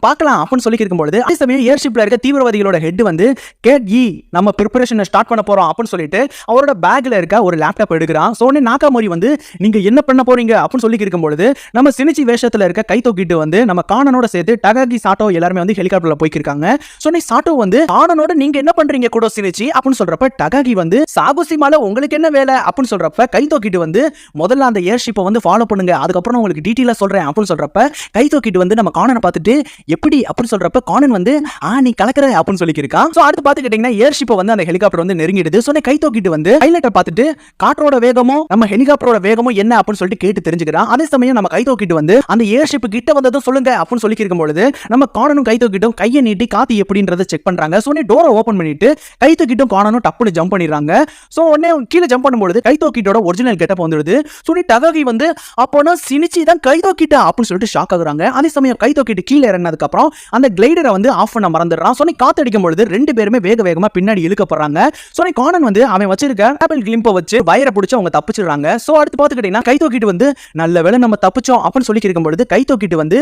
பார்க்கலாம் அப்படின்னு சொல்லி இருக்கும்போது அதே சமயம் ஏர்ஷிப்ல இருக்க தீவிரவாதிகளோட ஹெட் வந்து கேட் இ நம்ம ப்ரிப்பரேஷனை ஸ்டார்ட் பண்ண போறோம் அப்படின்னு சொல்லிட்டு அவரோட பேக்ல இருக்க ஒரு லேப்டாப் எடுக்கிறான். சோ நாகாமோரி வந்து நீங்க என்ன பண்ண போறீங்க அப்படின்னு சொல்லி இருக்கும்போது நம்ம சினிச்சி வேஷத்துல இருக்க கை தூக்கிட்டு வந்து நம்ம கானனோட சேர்த்து டகாகி சாட்டோ எல்லாரும் வந்து ஹெலிகாப்டர்ல போய்க்கிருக்காங்க. சோ சாட்டோ வந்து கானனோட நீங்க என்ன பண்றீங்க கூட சினிச்சி அப்படின்னு சொல்றப்ப டகாகி வந்து சாகுசிமால உங்களுக்கு என்ன வேலை அப்படின்னு சொல்றப்ப கை தூக்கிட்டு வந்து முதல்ல அந்த ஏர்ஷிப்பை வந்து ஃபாலோ பண்ணுங்க, அதுக்கப்புறம் உங்களுக்கு டீட்டெயிலா சொல்றேன் அப்படின்னு சொல்றப்ப கை தூக்கிட்டு வந்து நம்ம கானனை பார்த்துட்டு எப்படி அப்படின்னு சொல்றப்ப கானன் வந்து நீ கலக்குற அப்படின்னு சொல்லியிருக்கான். சோ அடுத்து பாத்துக்கிட்டீங்கன்னா ஏர்ஷிப்பை வந்து அந்த ஹெலிகாப்டர் வந்து நெருங்கிடுது. சோ கை தூக்கிட்டு வந்து பைலட்டை பார்த்துட்டு காற்றோட வேகமும் நம்ம ஹெலிகாப்டரோட வேகமும் என்ன அப்படின்னு சொல்லிட்டு கேட்டு தெரிஞ்சுக்கிறான். அதே சமயம் நம்ம கை தூக்கிட்டு வந்து அந்த ஏர்ஷிப் கிட்ட வந்ததும் சொல்லுங்க அப்படின்னு சொல்லி இருக்கும்போது நம்ம கானனும் கை தூக்கிட்டும் கையை நீட்டி காத்து எப்படின்றத செக் பண்றாங்க. சோ டோரை ஓபன் பண்ணிட்டு கை தூக்கிட்டும் கானனும் டப்புனு ஜம்ப் பண்ணிடுறாங்க. சோ உடனே கீழே ஜம்ப் பண்ணும்போது கை தூக்கிட்டோட ஒரிஜினல் கெட்டப் வந்துடுது. சோ டகாகி வந்து அப்போனா சினிச்சி தான் கை தூக்கிட்டா அப்படின்னு சொல்லிட்டு ஷாக் ஆகுறாங்க. அதே சமயம் கை தூக்கிட்டு கீழே இறங்கினதுக்கு அப்புறம் அந்த கிளைடரை வந்து ஆஃப் பண்ண மறந்துடுறான். சோ காத்து அடிக்கும் பொழுது 2 பேருமே வேகமா பின்னாடி இழுக்கப்படுறாங்க. சோ கானன் வந்து அவன் வச்சிருக்க ஆப்பிள் கிளிம்பை வச்சு வயரை பிடிச்சு அவங்க தப்பிச்சிடுறாங்க. சோ அடுத்து பாத்துக்கிட்டீங்கன்னா கை தூக்கிட்டு வந்து நல்ல வேளை நம்ம தப்பிச்சோம் அப்படின்னு சொல்லி இருக்கும்போது கை தூக்கிட்டு வந்து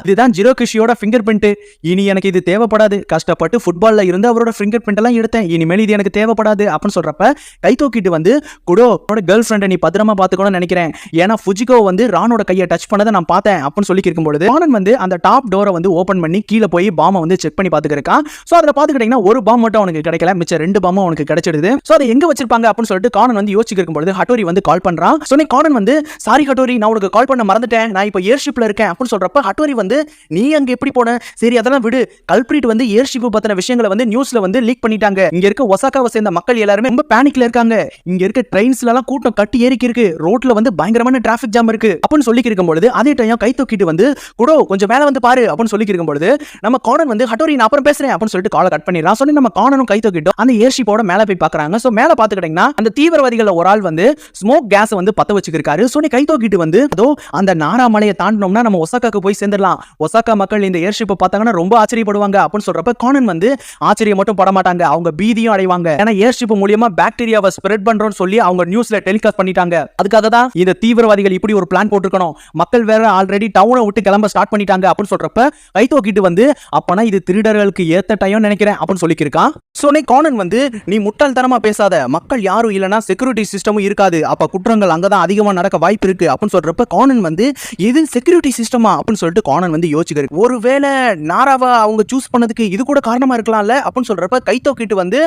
இதுதான் ஜிரோகிஷியோட ஃபிங்கர் பிரிண்ட், இனி எனக்கு இது தேவைப்படாது, கஷ்டப்பட்டு ஃபுட்பால்ல இருந்து அவரோட ஃபிங்கர் பிரிண்ட் எல்லாம் எடுத்தேன், இனிமேல் இது எனக்கு தேவைப்படாது அப்படின்னு சொல்றப்ப கை தூக்கிட்டு வந்து குடோ கேர்ள் ஃப்ரெண்டை நீ பத்திரமா பாத்துக்கணும்னு நினைக்கிறேன், ஏன்னா ஃபுஜிகோ வந்து ரானோட கையை டச் பண்ணதை நான் பார்த்தேன் அப்படின்னு சொல்லி இருக்கும்போது கானன் வந்து அந்த டாப் டோரை வந்து ஓபன் பண்ணி கீழே போய் பாம்பை வந்து செக் பண்ணி பாத்துக்கிருக்கான். சோ அதுல பாத்துக்கிட்டீங்கன்னா ஒரு பாம் மட்டும் அவனுக்கு கிடைக்கல, மிச்சம் 2 பாம்பும் அவனுக்கு கிடைச்சிடுது. சோ அதை எங்க வச்சிருப்பாங்க அப்படின்னு சொல்லிட்டு கானன் வந்து யோசிச்சுட்டு இருக்கும்போது ஹட்டோரி வந்து கால் பண்றான். சோ கானன் வந்து சாரி ஹட்டோரி நான் உனக்கு கால் பண்ண மறந்துட்டேன், நான் இப்போ ஏர்ஷிப்ல இருக்கேன் அப்படின்னு சொல்றப்ப ஹட்டோரி வந்து நீ அங்க எப்படி போன, சரி அதெல்லாம் விடு, கல்பிரிட் வந்து ஏர்ஷிப் பத்தின விஷயங்களை வந்து நியூஸ்ல வந்து லீக் பண்ணிட்டாங்க, இங்க இருக்க ஒசாகாவை சேர்ந்த மக்கள் எல்லாரும் ரொம்ப பேனிக்ல இருக்காங்க, இங்க இருக்க ட்ரெயின்ஸ்ல எல்லாம் கூட்டம் கட்டி ஏறிக்கி இருக்கு, ரோட்ல வந்து பயங்கரமான டிராபிக் ஜாம் இருக்கு அப்படின்னு சொல்லி இருக்கும்போது அதே டைம் கை தூக்கிட்டு வந்து குடோ கொஞ்சம் மேல வந்து பாரு அப்படின்னு சொல்லி இருக்கும்போது நம்ம கானன் வந்து ஹட்டோரி நான் அப்புறம் பேசுறேன் அப்படின்னு சொல்லிட்டு காலை கட் பண்ணிடலாம். சொல்லி நம்ம கானனும் கை தூக்கிட்டோம் அந்த ஏர்ஷிப்போட மேல போய் பாக்குறாங்க. சோ மேல பாத்துக்கிட்டீங்கன்னா அந்த தீவிரவாதிகள் ஒரு ஆள் வந்து ஸ்மோக் கேஸ் வந்து பத்த வச்சுக்கிருக்காரு. சோ கை தூக்கிட்டு வந்து அதோ அந்த நாரா மலையை தாண்டினோம்னா நம்ம ஒசாக்காக்கு போய் சேர்ந்துடலாம். ஒசாக்கா மக்கள் இந்த ஏர்ஷிப்பை பார்த்தாங்கன்னா ரொம்ப ஆச்சரியப்படுவாங்க அப்படின்னு சொல்றப்ப கானன் வந்து ஆச்சரியம் மட்டும் பட மாட்டாங்க, அவங்க பீதியும் அடைவாங்க. ஏன்னா ஏர்ஷிப் மூலியமா பாக்டீரியாவை ஸ்ப்ரெட் பண்றோம்னு சொல்லி அவங்க நியூஸ்ல டெலிகாஸ்ட் பண்ணிட்டாங்க. அதுக்காக தான் இந்த தீவிரவாதிகள் இப்படி ஒரு பிளான் போட்டுருக்கணும். மக்கள் வேற ஆல்ரெடி டவுனை விட்டு கிளம்ப ஸ்டார்ட் பண்ணிட்டாங்க அப்படின்னு சொல்றப்ப கைத்தோ கிட்ட வந்து அப்பனா இது திருடர்களுக்கு ஏத்த டைம் நினைக்கிறேன் அப்படின்னு சொல்லியிருக்கான். சோனே கானன் வந்து நீ முட்டாள்தனமா பேசாத, மக்கள் யாரும் இல்லனா செக்யூரிட்டி சிஸ்டமும் இருக்காது, அப்ப குற்றங்கள் அங்கதான் அதிகமா நடக்க வாய்ப்பு இருக்கு அப்படின்னு சொல்றப்ப கானன் வந்து இது செக்யூரிட்டி சிஸ்டமா அப்படின்னு சொல்லிட்டு கானன் வந்து யோசிக்கிறாரு. ஒருவேளை நாராவா அவங்க சூஸ் பண்ணதுக்கு இது கூட காரணமா இருக்கலாம்ல அப்படின்னு சொல்றப்ப கைத்தோ கிட்ட வந்து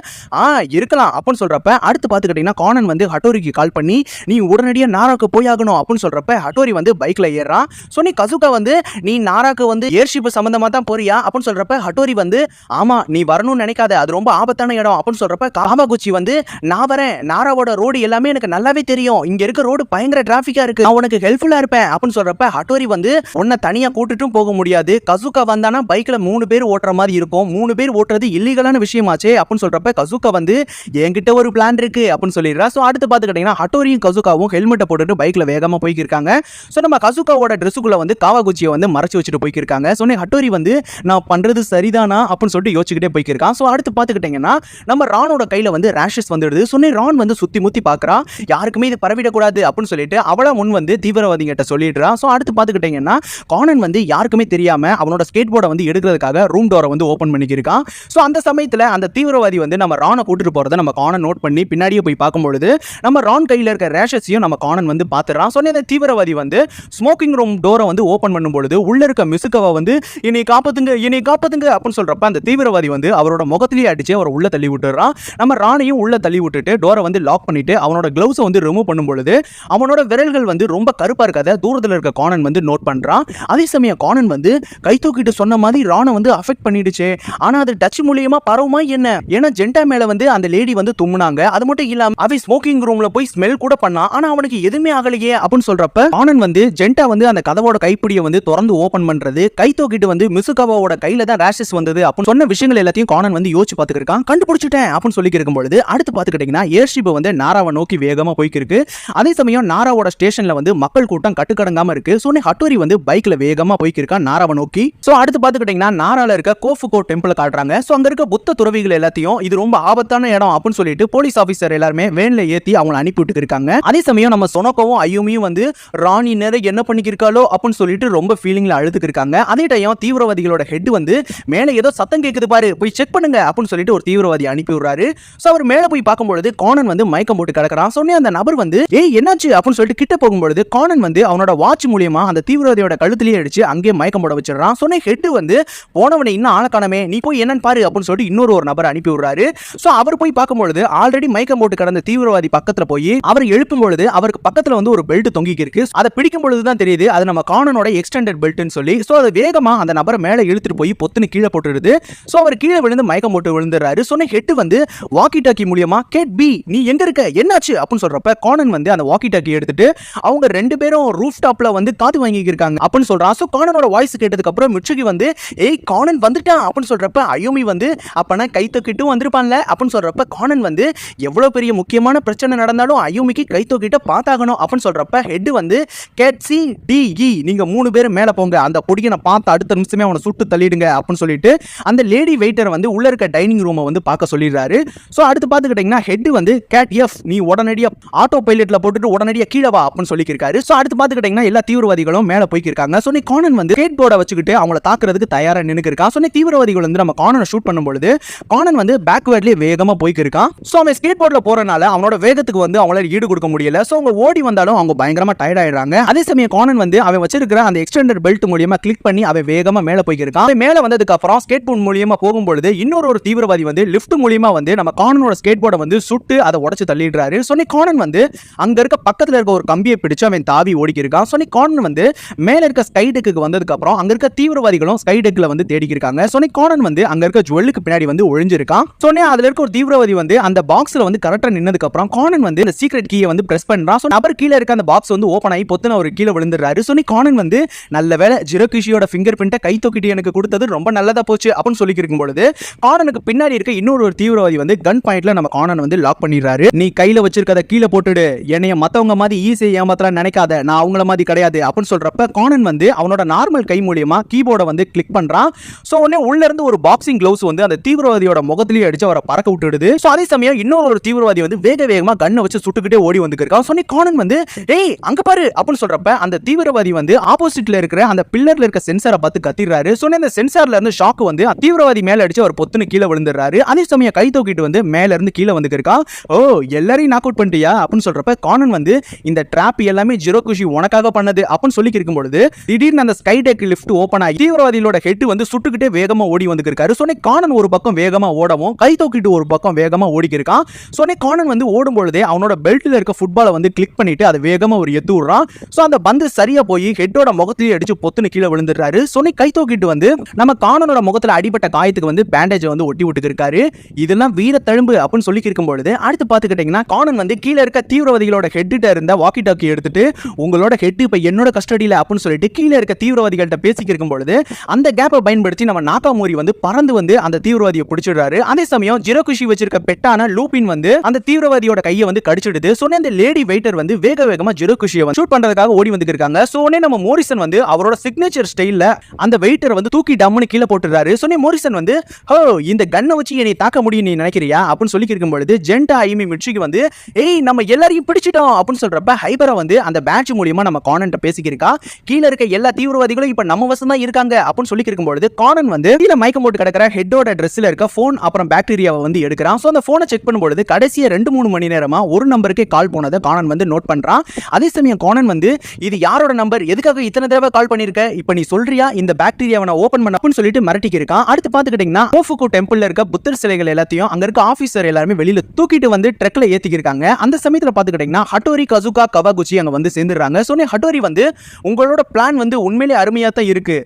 இருக்கலாம் அப்படின்னு சொல்றப்ப அடுத்து பாத்துக்கிட்டீங்கன்னா கானன் வந்து ஹட்டோரிக்கு கால் பண்ணி நீ உடனடியா நாராக்கு போய் ஆகணும் அப்படின்னு சொல்றப்ப ஹட்டோரி வந்து பைக்ல ஏறான். சோனி கசுகா வந்து நீ நாராக்கு வந்து ஏர்ஷிப் சம்பந்தமா தான் போறியா அப்படின்னு சொல்றப்ப ஹட்டோரி வந்து ஆமா நீ வரணும்னு நினைக்காத, அது ரொம்ப ஆபத்தான இடம் அப்படின்னு சொல்றப்ப காவாகுச்சி வந்து நான் வரேன், நாராவோட ரோடு எல்லாமே எனக்கு நல்லாவே தெரியும், இங்க இருக்க ரோடு பயங்கர டிராபிக்கா இருக்கு, நான் உனக்கு ஹெல்ப்ஃபுல்லா இருப்பேன் அப்படின்னு சொல்றப்ப ஹட்டோரி வந்து உன்னை தனியா கூட்டிட்டும் போக முடியாது, கசுகா வந்தானா பைக்ல 3 பேர் ஓட்டுற மாதிரி இருக்கும், 3 பேர் ஓட்டுறது இல்லீகலான விஷயமாச்சே அப்படின்னு சொல்றப்ப கசுகா வந்து என்கிட்ட ஒரு பிளான் இருக்கு அப்படின்னு சொல்லிடுறா. சோ அடுத்து பாத்துக்கிட்டீங்கன்னா ஹட்டோரியும் கசுகாவும் ஹெல்மெட்டை போட்டுட்டு பைக்ல வேகமா போய்க்கிருக்காங்க. சோ நம்ம கசுகாவோட ட்ரெஸ்ஸுக்குள்ள வந்து காவாகுச்சியை வந்து மறைச்சு வச்சுட்டு போய்க்கிருக்காங்க. சோ ஹட்டோரி வந்து நான் பண்றது சரிதானா அப்படின்னு சொல்லிட்டு யோசிச்சுக்கிட்டே போய்க்கிருக்கான். சோ அடுத்து பாத்துக்கிட்டீங்கன்னா நம்ம ரானோட கையில வந்து ரேஷஸ் வந்துடுது. சொன்னே ரான் வந்து சுத்தி முத்தி பாக்குறா, யாருக்குமே இது பரவிடக்கூடாது அப்படின்னு சொல்லிட்டு அவளா முன் வந்து தீவிரவாதிகிட்ட சொல்லிடுறா. சோ அடுத்து பாத்துக்கிட்டீங்கன்னா கானன் வந்து யாருக்குமே தெரியாம அவனோட ஸ்கேட் போர்டை வந்து எடுக்கிறதுக்காக ரூம் டோரை வந்து ஓபன் பண்ணிக்கிருக்கான். சோ அந்த சமயத்துல அந்த தீவிரவாதி வந்து நம்ம ரானை கூட்டிட்டு போறதை நம்ம கானன் நோட் பண்ணி பின்னாடியே போய் பார்க்கும்பொழுது நம்ம ரான் கையில இருக்க ரேஷஸையும் நம்ம கானன் வந்து பாத்துறான். சொன்னே அந்த தீவிரவாதி வந்து ஸ்மோக்கிங் ரூம் டோரை வந்து ஓபன் பண்ணும்பொழுது உள்ள இருக்க மிசுக்கவா வந்து என்னை காப்பாத்துங்க அப்படின்னு சொல்றப்ப அந்த தீவிரவாதி வந்து அவரோட முகத்திலேயே அடிச்சு அவர் உள்ள தள்ளி விட்டுறான். நம்ம ராணையும் உள்ள தள்ளி விட்டுட்டு டோரை வந்து லாக் பண்ணிட்டு அவனோட கிளவுஸை வந்து ரிமூவ் பண்ணும்பொழுது அவனோட விரல்கள் வந்து ரொம்ப கருப்பா இருக்காத தூரத்தில் இருக்க கானன் வந்து நோட் பண்றான். அதே சமயம் கானன் வந்து கை தூக்கிட்டு சொன்ன மாதிரி ராணை வந்து அஃபெக்ட் பண்ணிடுச்சு, ஆனா அது டச் மூலியமா பரவுமா என்ன, ஏன்னா ஜென்டா மேல வந்து அந்த லேடி வந்து தும்முனாங்க, அது மட்டும் இல்லாம அவன் ஸ்மோக்கிங் ரூம்ல போய் ஸ்மெல் கூட பண்ணான், ஆனா அவனுக்கு எதுவுமே ஆகலையே அப்படின்னு சொல்றப்ப கானன் வந்து ஜென்டா வந்து அந்த கதவோட கைப்பிடியை வந்து திறந்து ஓபன் பண்றது, கை தூக்கிட்டு வந்து மிசுகாவோட கையில தான் ரேஷஸ் வந்தது அப்படின்னு சொன்ன விஷயங்கள் எல்லாத்தையும் கானன் வந்து யோசிச்சு பார்த்துக்கிருக்கான். கண்டுபிடிச்சிட்டேன் அப்படின்னு சொல்லி இருக்கும்பொழுது அடுத்து பார்த்துக்கிட்டீங்கன்னா ஏர்ஷிப் வந்து நாராவை நோக்கி வேகமா போய்க்கிருக்கு. அதே சமயம் நாராவோட ஸ்டேஷன்ல வந்து மக்கள் கூட்டம் கட்டுக்கடங்காம இருக்கு. சோனே ஹட்டோரி வந்து பைக்ல வேகமா போய்க்கிருக்கான் நாராவை நோக்கி. சோ அடுத்து பார்த்துக்கிட்டீங்கன்னா நாரால இருக்க கோஃபுகோ டெம்பிள் காட்டுறாங்க. சோ அங்க இருக்க புத்த துறவிகள் எல்லாத்தையும் இது ரொம்ப ஆபத்தான இடம் அப்படின்னு சொல்லிட்டு போலீஸ் ஆபீசர் எல்லாருமே வேன்ல ஏத்தி அவங்களை அனுப்பி விட்டு இருக்காங்க. அதே சமயம் நம்ம சொனோகோவும் ஐயுமியும் வந்து ராணி நேரம் என்ன பண்ணிக்கிருக்காளோ அப்படின்னு சொல்லிட்டு ரொம்ப ஃபீலிங்ல அழுதுக்கு இருக்காங்க. அதே டைம் தீவிரவாதிகளோட ஹெட் வந்து மேல ஏதோ சத்தம் கேக்குது பாரு, போய் செக் பண்ணுங்க அப்படின்னு சொல்லிட்டு ஒரு தீவிரவாதி அனுப்பி விடுறாரு. சோ அவர் மேல போய் பார்க்கும்பொழுது கானன் வந்து மயக்கம் போட்டு கிடக்குறான். சொன்னே அந்த நபர் வந்து ஏய் என்னாச்சு அப்படின்னு சொல்லிட்டு கிட்ட போகும்பொழுது கானன் வந்து அவனோட வாட்ச் மூலியமா அந்த தீவிரவாதியோட கழுத்திலேயே அடிச்சு அங்கே மயக்கம் போட வச்சிடறான். சொன்னே ஹெட் வந்து போனவனை இன்னும் ஆள காணமே, நீ போய் என்னன்னு பாரு அப்படின்னு சொல்லிட்டு இன்னொரு நபர் அனுப்பி விடுறாரு. சோ அவர் போய் பார்க்கும்பொழுது ஆல்ரெடி மயக்கம் போட்டு கிடந்த தீவிரவாதி பக்கத்துல போய் அவர் எழுப்பும் பொழுது அவருக்கு பக்கத்துல வந்து ஒரு பெல்ட் தொங்கிக்கு இருக்கு. அதை பிடிக்கும் பொழுது தான் தெரியுது அது நம்ம கானனோட எக்ஸ்டெண்டட் பெல்ட்னு சொல்லி. சோ அது வேகமா அந்த நபரை மேல இழுத்துட்டு போய் பொத்துன்னு கீழே போட்டுருது. சோ அவர் கீழே விழுந்து மயக்கம் போட்டு விழுந்துறாரு. சொன்ன ஹெட் வந்து வாக்கி டாக்கி மூலியமா கேட் பி நீ எங்க இருக்க என்னாச்சு அப்படின்னு சொல்றப்ப கானன் வந்து அந்த வாக்கி டாக்கி எடுத்துட்டு அவங்க ரெண்டு பேரும் ரூஃப் டாப்ல வந்து காத்து வாங்கி இருக்காங்க அப்படின்னு சொல்றான். சோ கானனோட வாய்ஸ் கேட்டதுக்கு அப்புறம் மிட்சுகி வந்து ஏய் கானன் வந்துட்டான் அப்படின்னு சொல்றப்ப அயோமி வந்து அப்பனா கை தூக்கிட்டு வந்திருப்பான்ல அப்படின்னு சொல்றப்ப கானன் வந்து எவ்வளவு பெரிய முக்கியமான பிரச்சனை நடந்தாலும் அயோமிக்கு கை தூக்கிட்ட பார்த்தாகணும் அப்படின்னு சொல்றப்ப ஹெட் வந்து கேட் சி டி இ நீங்க 3 பேர் மேல போங்க, அந்த பொடியனை பார்த்து அடுத்த நிமிஷமே அவனை சுட்டு தள்ளிடுங்க அப்படின்னு சொல்லிட்டு அந்த லேடி வெயிட்டர் வந்து உள்ள இருக்க டைனிங் ரூமை வந்து பார்க்க சொல்லிடுறாரு. சோ அடுத்து பாத்துக்கிட்டீங்கன்னா ஹெட் வந்து கேட் எஃப் நீ உடனடியா ஆட்டோ பைலட்ல போட்டுட்டு உடனடியா கீழே வா அப்படின்னு சொல்லியிருக்காரு. சோ அடுத்து பாத்துக்கிட்டீங்கன்னா எல்லா தீவிரவாதிகளும் மேல போய்க்கிருக்காங்க. சோ கானன் வந்து ஸ்கேட் போர்டை வச்சுக்கிட்டு அவங்கள தாக்குறதுக்கு தயாரா நின்னுக்கு இருக்கான். சோ தீவிரவாதிகள் வந்து நம்ம கானனை ஷூட் பண்ணும்பொழுது கானன் வந்து பேக்வேர்ட்லயே வேகமா போய்க்கிருக்கான். சோ அவன் ஸ்கேட் போர்ட்ல போறனால அவனோட வேகத்துக்கு வந்து அவங்களால ஈடு கொடுக்க முடியல. சோ அவங்க ஓடி வந்தாலும் அவங்க பயங்கரமா டயர்ட் ஆயிடுறாங்க. அதே சமயம் கானன் வந்து அவன் வச்சிருக்கிற அந்த எக்ஸ்டெண்டட் பெல்ட் மூலமா கிளிக் பண்ணி அவன் வேகமா மேல போய்க்கிருக்கான். அவன் மேல வந்ததுக்கு அப்புறம் ஸ்கேட் போர்ட் மூலமா போகும்பொழுது இன்னொரு தீவிரவாதி வந்து லிஃப்ட் மூலமா வந்து நம்ம கானனோட ஸ்கேட் போர்டை வந்து சுட்டு அதை உடைச்சு தள்ளிடுறாரு. சோ கானன் வந்து அங்க இருக்க பக்கத்துல இருக்க ஒரு கம்பியை பிடிச்சு அவன் தாவி ஓடிக்கி இருக்கான். சோ கானன் வந்து மேல இருக்க ஸ்கை டெக்கு வந்ததுக்கு அப்புறம் அங்க இருக்க தீவிரவாதிகளும் ஸ்கை டெக்ல வந்து தேடி இருக்காங்க. சோ கானன் வந்து அங்க இருக்க ஜுவல்லுக்கு பின்னாடி வந்து ஒளிஞ்சிருக்கான். சோ அதுல இருக்க ஒரு தீவிரவாதி வந்து அந்த பாக்ஸ்ல வந்து கரெக்டா நின்னதுக்கு அப்புறம் கானன் வந்து அந்த சீக்ரெட் கீயை வந்து பிரஸ் பண்றான். சோ நபர் கீழ இருக்க அந்த பாக்ஸ் வந்து ஓபன் ஆகி பொத்துன ஒரு கீழ விழுந்துறாரு. சோ கானன் வந்து நல்ல வேளை ஜிரோகிஷியோட ஃபிங்கர் பிரிண்ட கை தூக்கிட்டு எனக்கு கொடுத்தது ரொம்ப நல்லதா போச்சு அப்படின்னு சொல்லி இருக்கும் பொழுது கானனுக்கு பின்னாடி இருக்க இன்னொரு தீவிரவாதி வந்து கன் பாயிண்ட்ல நம்ம கானன் வந்து லாக் பண்ணிடுறாரு. நீ கையில வச்சிருக்கத கீழே போட்டுடு, என்னைய மத்தவங்க மாதிரி ஈஸியா ஏமாத்தலாம் நினைக்காத, நான் அவங்கள மாதிரி கிடையாது அப்படின்னு சொல்றப்ப கானன் வந்து அவனோட நார்மல் கை மூலியமா கீபோர்டை வந்து கிளிக் பண்றான். சோ உடனே உள்ள இருந்து ஒரு பாக்ஸிங் கிளவுஸ் வந்து அந்த தீவிரவாதியோட முகத்திலேயே அடிச்சு அவரை பறக்க விட்டுடுது. சோ அதே சமயம் இன்னொரு தீவிரவாதி வந்து வேகமா கண்ணை வச்சு சுட்டுக்கிட்டே ஓடி வந்துருக்கான். சோ கானன் வந்து ஏய் அங்க பாரு அப்படின்னு சொல்றப்ப அந்த தீவிரவாதி வந்து ஆப்போசிட்ல இருக்கிற அந்த பில்லர்ல இருக்க சென்சாரை பார்த்து கத்திடுறாரு. சோ அந்த சென்சார்ல இருந்து ஷாக் வந்து தீவிரவாதி மேல அடிச்சு அவர் பொத்துன்னு கீழே விழுந்துறாரு. அதே சமயம் கை தூக்கிட்டு வந்து மேல இருந்து கீழே வந்துருக்கான். ஓ எல்லாரையும் நாக் அவுட் பண்ணிட்டியா அப்படின்னு சொல்றப்ப கானன் வந்து இந்த டிராப் எல்லாமே ஜிரோகுஷி உனக்காக பண்ணது அப்படின்னு சொல்லி இருக்கும்போது திடீர்னு அந்த ஸ்கை டெக் லிஃப்ட் ஓபன் ஆகி தீவிரவாதியோட ஹெட் வந்து சுட்டுக்கிட்டே வேகமா ஓடி வந்துருக்காரு. சோ கானன் ஒரு பக்கம் வேகமா ஓடவும் கை தூக்கிட்டு ஒரு பக்கம் வேகமா ஓடிக்கு இருக்கான். சோ கானன் வந்து ஓடும் பொழுதே அவனோட பெல்ட்ல இருக்க ஃபுட்பாலை வந்து கிளிக் பண்ணிட்டு அதை வேகமா ஒரு எத்து விடுறான். சோ அந்த பந்து சரியா போய் ஹெட்டோட முகத்திலேயே அடிச்சு பொத்துன்னு கீழே விழுந்துறாரு. சோ கை தூக்கிட்டு வந்து நம்ம கானனோட முகத்துல அடிபட்ட காயத்துக்கு வந்து பேண்டேஜ் வந்து ஒட்டி விட்டு இருக்காரு. இதெல்லாம் வீர தழும்பு அப்படின்னு சொல்லி இருக்கும்போது அடுத்து பாத்துக்கிட்டீங்கன்னா கானன் வந்து கீழே இருக்க தீவிரவாதிகளோட ஹெட்ட இருந்த வாக்கி டாக்கி எடுத்துட்டு உங்களோட ஹெட் இப்ப என்னோட கஸ்டடியில அப்படின்னு சொல்லிட்டு கீழே இருக்க தீவிரவாதிகள்கிட்ட பேசிக்க இருக்கும்போது அந்த கேப்பை பயன்படுத்தி நம்ம நாகாமோரி வந்து பறந்து வந்து அந்த தீவிரவாதியை பிடிச்சிடுறாரு. அதே சமயம் ஜிரோகுஷி வச்சிருக்க பெட்டான லூபின் வந்து அந்த தீவிரவாதியோட கையை வந்து கடிச்சிடுது. சொன்ன அந்த லேடி வெயிட்டர் வந்து வேகமா ஜிரோகுஷியை வந்து ஷூட் பண்றதுக்காக ஓடி வந்து இருக்காங்க. சோ நம்ம மோரிசன் வந்து அவரோட சிக்னேச்சர் ஸ்டைல்ல அந்த வெயிட்டரை வந்து தூக்கி டம்முன்னு கீழே போட்டுறாரு. சொன்ன மோரிசன் வந்து ஓ இந்த கன்னை வச்சு என்னை தாக்க முடியும் நீ நினைக்கிறியா அப்படின்னு சொல்லி இருக்கும்போது ஜென்டா ஐமி மிட்சிக்கு வந்து ஏய் நம்ம எல்லாரையும் பிடிச்சிட்டோம் அப்படின்னு சொல்றப்ப ஹைபரா வந்து அந்த பேட்ச் மூலமா நம்ம கானன்ட்ட பேசிக்கிருக்கா. கீழே இருக்க எல்லா தீவிரவாதிகளும் இப்ப நம்ம வசம் தான் இருக்காங்க அப்படின்னு சொல்லி இருக்கும்போது கானன் வந்து கீழே மயக்கம் போட்டு கிடக்கிற ஹெட்டோட ட்ரெஸ்ல இருக்க போன் அப்புறம் பாக்டீரியாவை வந்து எடுக்கிறான். சோ அந்த போனை செக் பண்ணும்போது கடைசியா 2-3 மணி நேரமா ஒரு நம்பருக்கே கால் போனதை கானன் வந்து நோட் பண்றான். அதே சமயம் கானன் வந்து இது யாரோட நம்பர் எதுக்காக இத்தனை தடவை கால் பண்ணிருக்க இப்ப நீ சொல்றியா இந்த பாக்டீரியாவை நான் ஓபன் பண்ண அப்படின்னு சொல்லிட்டு மிரட்டிக்கு இருக்கான். அடுத்து பாத்துக்கிட்டீங்கன்னா கோஃபுகு டெம்பிள்ல இருக்க புத்தர் சிலைகள் எல்லாத்தையும் அங்க இருக்க ஆபீசர் எல்லாரும் வெளியில தூக்கிட்டு வந்து ட்ரக்ல ஏத்திக்கு இருக்காங்க. அந்த சமயத்துல பாத்துக்கிட்டீங்கன்னா ஹட்டோரி கசுகா கவாகுச்சி அங்க வந்து சேர்ந்துறாங்க. சோ ஹட்டோரி வந்து உங்களோட பிளான் வந்து உண்மையிலே அருமையா தான் இருக்கு.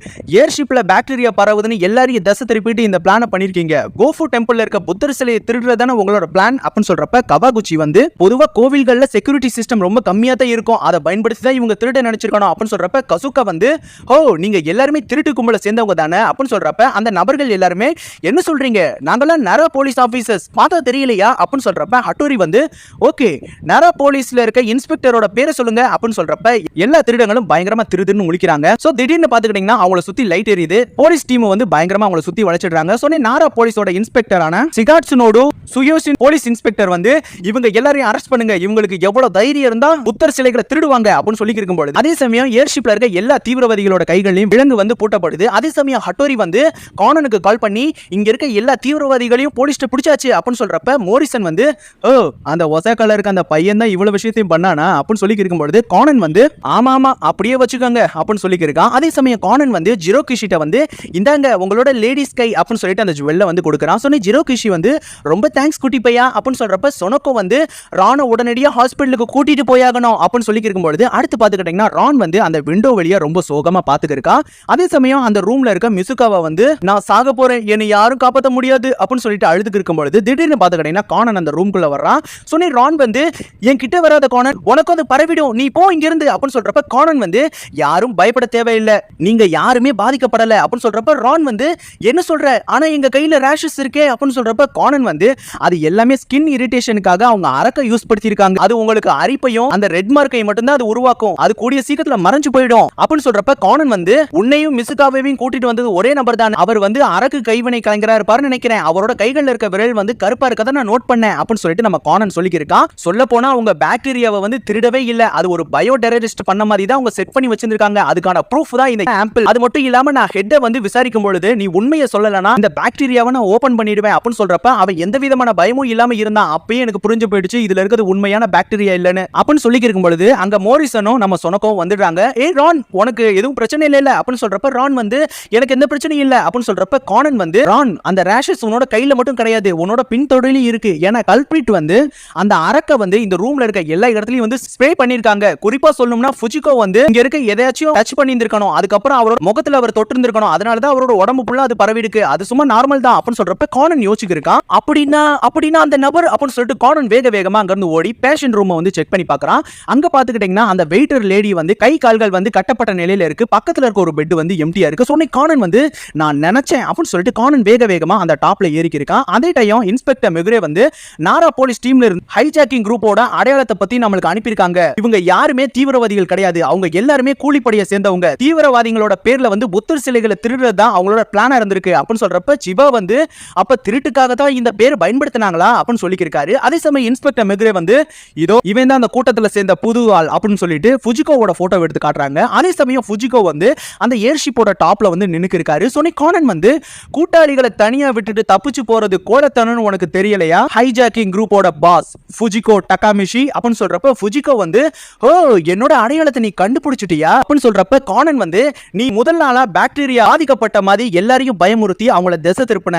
ஏர்ஷிப்ல பாக்டீரியா பரவுதுன்னு எல்லாரையும் தசை திருப்பிட்டு இந்த பிளான பண்ணிருக்கீங்க. கோஃபு டெம்பிள்ல இருக்க புத்தர் சிலையை திருடுறதான உங்களோட பிளான் அப்படின்னு சொல்றப்ப கவாகுச்சி வந்து பொதுவா கோவில்கள்ல செக்யூரிட்டி சிஸ்டம் ரொம்ப கம்மியா தான் இருக்கும். அதை பயன்படுத்தி தான் இவங்க திருட நினைச்சிருக்கணும் அப்படின்னு சொல்றப்ப கசுகா வந்து ஓ நீங்க எல்லாருமே திருட்டு கும்பல சேர்ந்தவங்க தானே அப்படின்னு சொல்றப்ப அந்த நபர்கள் எல்லாருமே என்ன சொல்றீங்க நாங்கெல்லாம் நரா போலீஸ் ஆபீசர்ஸ் பார்த்தா தெரியலையா அப்படின்னு சொல்றப்ப ஹட்டோரி வந்து ஓகே நரா போலீஸ்ல இருக்க இன்ஸ்பெக்டரோட பேரை சொல்லுங்க அப்படின்னு சொல்றப்ப எல்லா திருடங்களும் பயங்கரமா திருடுன்னு முழிக்கிறாங்க. சோ திடீர்னு பாத்துக்கிட்டீங்கன்னா அவங்கள சுத்தி லைட் எரியுது. போலீஸ் டீம் வந்து பயங்கரமா அவங்கள சுத்தி வளைச்சிடுறாங்க. சோ நாரா போலீஸோட இன்ஸ்பெக்டரான சிகாட்சுனோடு சுயோசின் போலீஸ் இன்ஸ்பெக்டர் வந்து இவங்க எல்லாரையும் அரெஸ்ட் பண்ணுங்க இவங்களுக்கு எவ்வளவு தைரியம் இருந்தா புத்தர் சிலைகளை திருடுவாங்க அப்படின்னு சொல்லி இருக்கும்போது அதே சமயம் ஏர்ஷிப்ல இருக்க எல்லா தீவிரவாதிகளோட கைகளையும் விலங்கு வந்து பூட்டப்படுது. அதே சமயம் ஹட்டோரி வந்து கானனுக்கு கால் பண்ணி இங்க இருக்க எல்லா தீவிரவாதிகளையும் போலீஸ்ட பிடிச்சாச்சு அப்படின்னு சொல்றப்ப மோரிசன் வந்து ஓ அந்த ஒசாக்கால இருக்க அந்த பையன் தான் இவ்வளவு விஷயத்தையும் பண்ணானா அப்படின்னு சொல்லி இருக்கும்போது கானன் வந்து ஆமா ஆமா அப்படியே வச்சுக்கோங்க அப்படின்னு சொல்லி இருக்கான். அதே சமயம் கானன் வந்து ஜிரோகிஷிட்ட வந்து இந்தாங்க உங்களோட லேடிஸ் கை அப்படின்னு சொல்லிட்டு அந்த ஜுவல்ல வந்து கொடுக்குறான். சொன்ன ஜிரோகிஷி வந்து ரொம்ப தேங்க்ஸ் குட்டி பையா அப்படின்னு சொல்றப்ப சொனக்கோ வந்து ராண உடனடியாக ஹாஸ்பிட்டலுக்கு கூட்டிட்டு போயாகணும் அப்படின்னு சொல்லி இருக்கும்போது அடுத்து பாத்துக்கிட்டீங்கன்னா ரான் வந்து அந்த விண்டோ வழியா ரொம்ப சோகமா பாத்துக்கிருக்கா. அதே சமயம் அந்த ரூம்ல இருக்க மிசுகாவா வந்து நான் சாக போறேன் என்னை யாரும் காப்பாற்ற முடியாது அப்படின்னு சொல்லிட்டு அழுதுக்கு இருக்கும்போது திடீர்னு பாத்துக்கிட்டீங்கன்னா கானன் அந்த ரூம்குள்ள வர்றான். சொன்னி ரான் வந்து என் கிட்ட வராத கானன் உனக்கு வந்து பரவிடும் நீ போ இங்க இருந்து அப்படின்னு சொல்றப்ப கானன் வந்து யாரும் பயப்பட தேவையில்லை நீங்க யாருமே பாதிக்கப்படல அப்படின்னு சொல்றப்ப ரான் வந்து என்ன சொல்ற ஆனா எங்க கையில ரேஷஸ் இருக்கே அப்படின்னு சொல்றப்ப கானன் வந்து அது எல்லாமே ஸ்கின் இரிட்டேஷனுக்காக அவங்க அரக்க யூஸ் படுத்திருக்காங்க அது உங்களுக்கு அரிப்பையும் அந்த ரெட் மார்க்கையும் மட்டும்தான் அது உருவாக்கும் அது கூடிய சீக்கிரத்துல மறைஞ்சு போயிடும் அப்படின்னு சொல்றப்ப கானன் வந்து உன்னையும் மிசுகாவையும் கூட்டிட்டு வந்தது ஒரே நபர் தான் அவர் வந்து அரக்கு கைவினை கலைஞரா இருப்பாரு நினைக்கிறேன் அவரோட கைகள்ல இருக்க விரல் வந்து கருப்பா இருக்கதை நான் நோட் பண்ணேன் அப்படின்னு சொல்லிட்டு நம்ம கானன் சொல்லியிருக்கான். சொல்ல போனா உங்க பாக்டீரியாவை வந்து திருடவே இல்ல அது ஒரு பயோ டெரரிஸ்ட் பண்ண மாதிரி தான் அவங்க செட் பண்ணி வச்சிருக்காங்க அதுக்கான ப்ரூஃப் தான் இந்த ஆம்பிள். அது மட்டும் இல்லாம நான் ஹெட்டை வந்து விசாரிக்கும் பொழுது நீ உண்மையை சொல்லலனா இந்த பாக்டீரியாவை நான் ஓபன் பண்ணிடுவேன் அப்படின்னு சொல்றப்ப அவன் எந்த விதமான பயமும் இல்லாம இருந்தான். அப்பயே எனக்கு புரிஞ்சு போயிடுச்சு இதுல இருக்கிறது உண்மையான பாக்டீரியா இல்லன்னு அப்படின்னு சொல்லி இருக்கும் பொழுது அங்க மோரிசனும் நம்ம சொனக்கோ வந்துடுறாங்க. ஏய் ரான் உனக்கு எதுவும் பிரச்சனை இல்ல அப்படின்னு சொல்றப்ப ரான் வந்து எனக்கு எந்த பிரச்சனையும் இல்ல அப்படின்னு சொல்றப்ப கானன் வந்து ரான் அந்த ரேஷஸ் உன்னோட கையில மட்டும் கிடையாது உன்னோட பின் தொடையிலும் இருக்கு ஏன்னா கல்பிரிட் வந்து அந்த அரக்க வந்து இந்த ரூம்ல இருக்க எல்லா இடத்துலயும் வந்து ஸ்ப்ரே பண்ணிருக்காங்க. குறிப்பா சொல்லணும்னா ஃபுஜிகோ வந்து இங்க இருக்க எதையாச்சும் டச் பண்ணியிருக்கணும் அதுக்கப்புறம் அவரோட முகத்துல அவர் தொட்டு இருந்திருக்கணும் அதனாலதான் அவரோட உடம்பு ஃபுல்லா அது பரவி இருக்கு அது சும்மா நார்மல் தான் அப்படின்னு சொல்றப்ப கானன் யோசிச்சிருக்கான். அப்படின்னா அந்த நபர் அப்படின்னு சொல்லிட்டு கானன் வேகமா அங்க இருந்து ஓடி பேஷண்ட் ரூமை வந்து செக் பண்ணி பார்க்கறான். அங்க பாத்துக்கிட்டீங்கன்னா அந்த வெயிட்டர் லேடி வந்து கை கால்கள் வந்து கட்டப்பட்ட நிலையில இருக்கு பக்கத்துல இருக்க ஒரு பெட் வந்து எம்டியா இருக்கு. சொன்ன கானன் வந்து நான் நினைச்சேன் அப்படின்னு சொல்லிட்டு கானன் வேகமா அந்த டாப்ல ஏறி இருக்கான். அதே டைம் இன்ஸ்பெக்டர் மெகுரே வந்து நாரா போலீஸ் டீம்ல இருந்து ஹைஜாக்கிங் குரூப்போட அடையாளத்தை பத்தி நம்மளுக்கு அனுப்பியிருக்காங்க. இவங்க யாருமே தீவிரவாதி தீவிரவாதிகள் கிடையாது, அவங்க எல்லாருமே கூலிப்படையை சேர்ந்தவங்க, தீவிரவாதிகளோட பேர்ல வந்து புத்தர் சிலைகளை திருடுறது தான் அவங்களோட பிளானா இருந்திருக்கு அப்படின்னு சொல்றப்ப சிவா வந்து அப்ப திருட்டுக்காக தான் இந்த பேர் பயன்படுத்தினாங்களா அப்படின்னு சொல்லியிருக்காரு. அதே சமயம் இன்ஸ்பெக்டர் மெக்ரே வந்து இதோ இவன் தான் அந்த கூட்டத்துல சேர்ந்த புது ஆள் அப்படின்னு சொல்லிட்டு ஃபுஜிகோவோட போட்டோ எடுத்து காட்டுறாங்க. அதே சமயம் ஃபுஜிகோ வந்து அந்த ஏர்ஷிப்போட டாப்ல வந்து நின்னுக்கு இருக்காரு. சோனி கானன் வந்து கூட்டாளிகளை தனியா விட்டுட்டு தப்பிச்சு போறது கோலத்தனன்னு உனக்கு தெரியலையா, ஹைஜாக்கிங் குரூப்போட பாஸ் ஃபுஜிகோ டகாமிஷி அப்படின்னு சொல்றப்ப ஃபுஜிகோ வந்து ஓ என்னோட அடையாளத்தை நீ கண்டுபிடிச்சிட்டியா அப்படின்னு சொல்றப்ப கானன் வந்து நீ முதல் நாளா பாக்டீரியா ஆதிக்கப்பட்ட மாதிரி எல்லாரையும் பயமுறுத்தி அவங்கள திசை திருப்பின,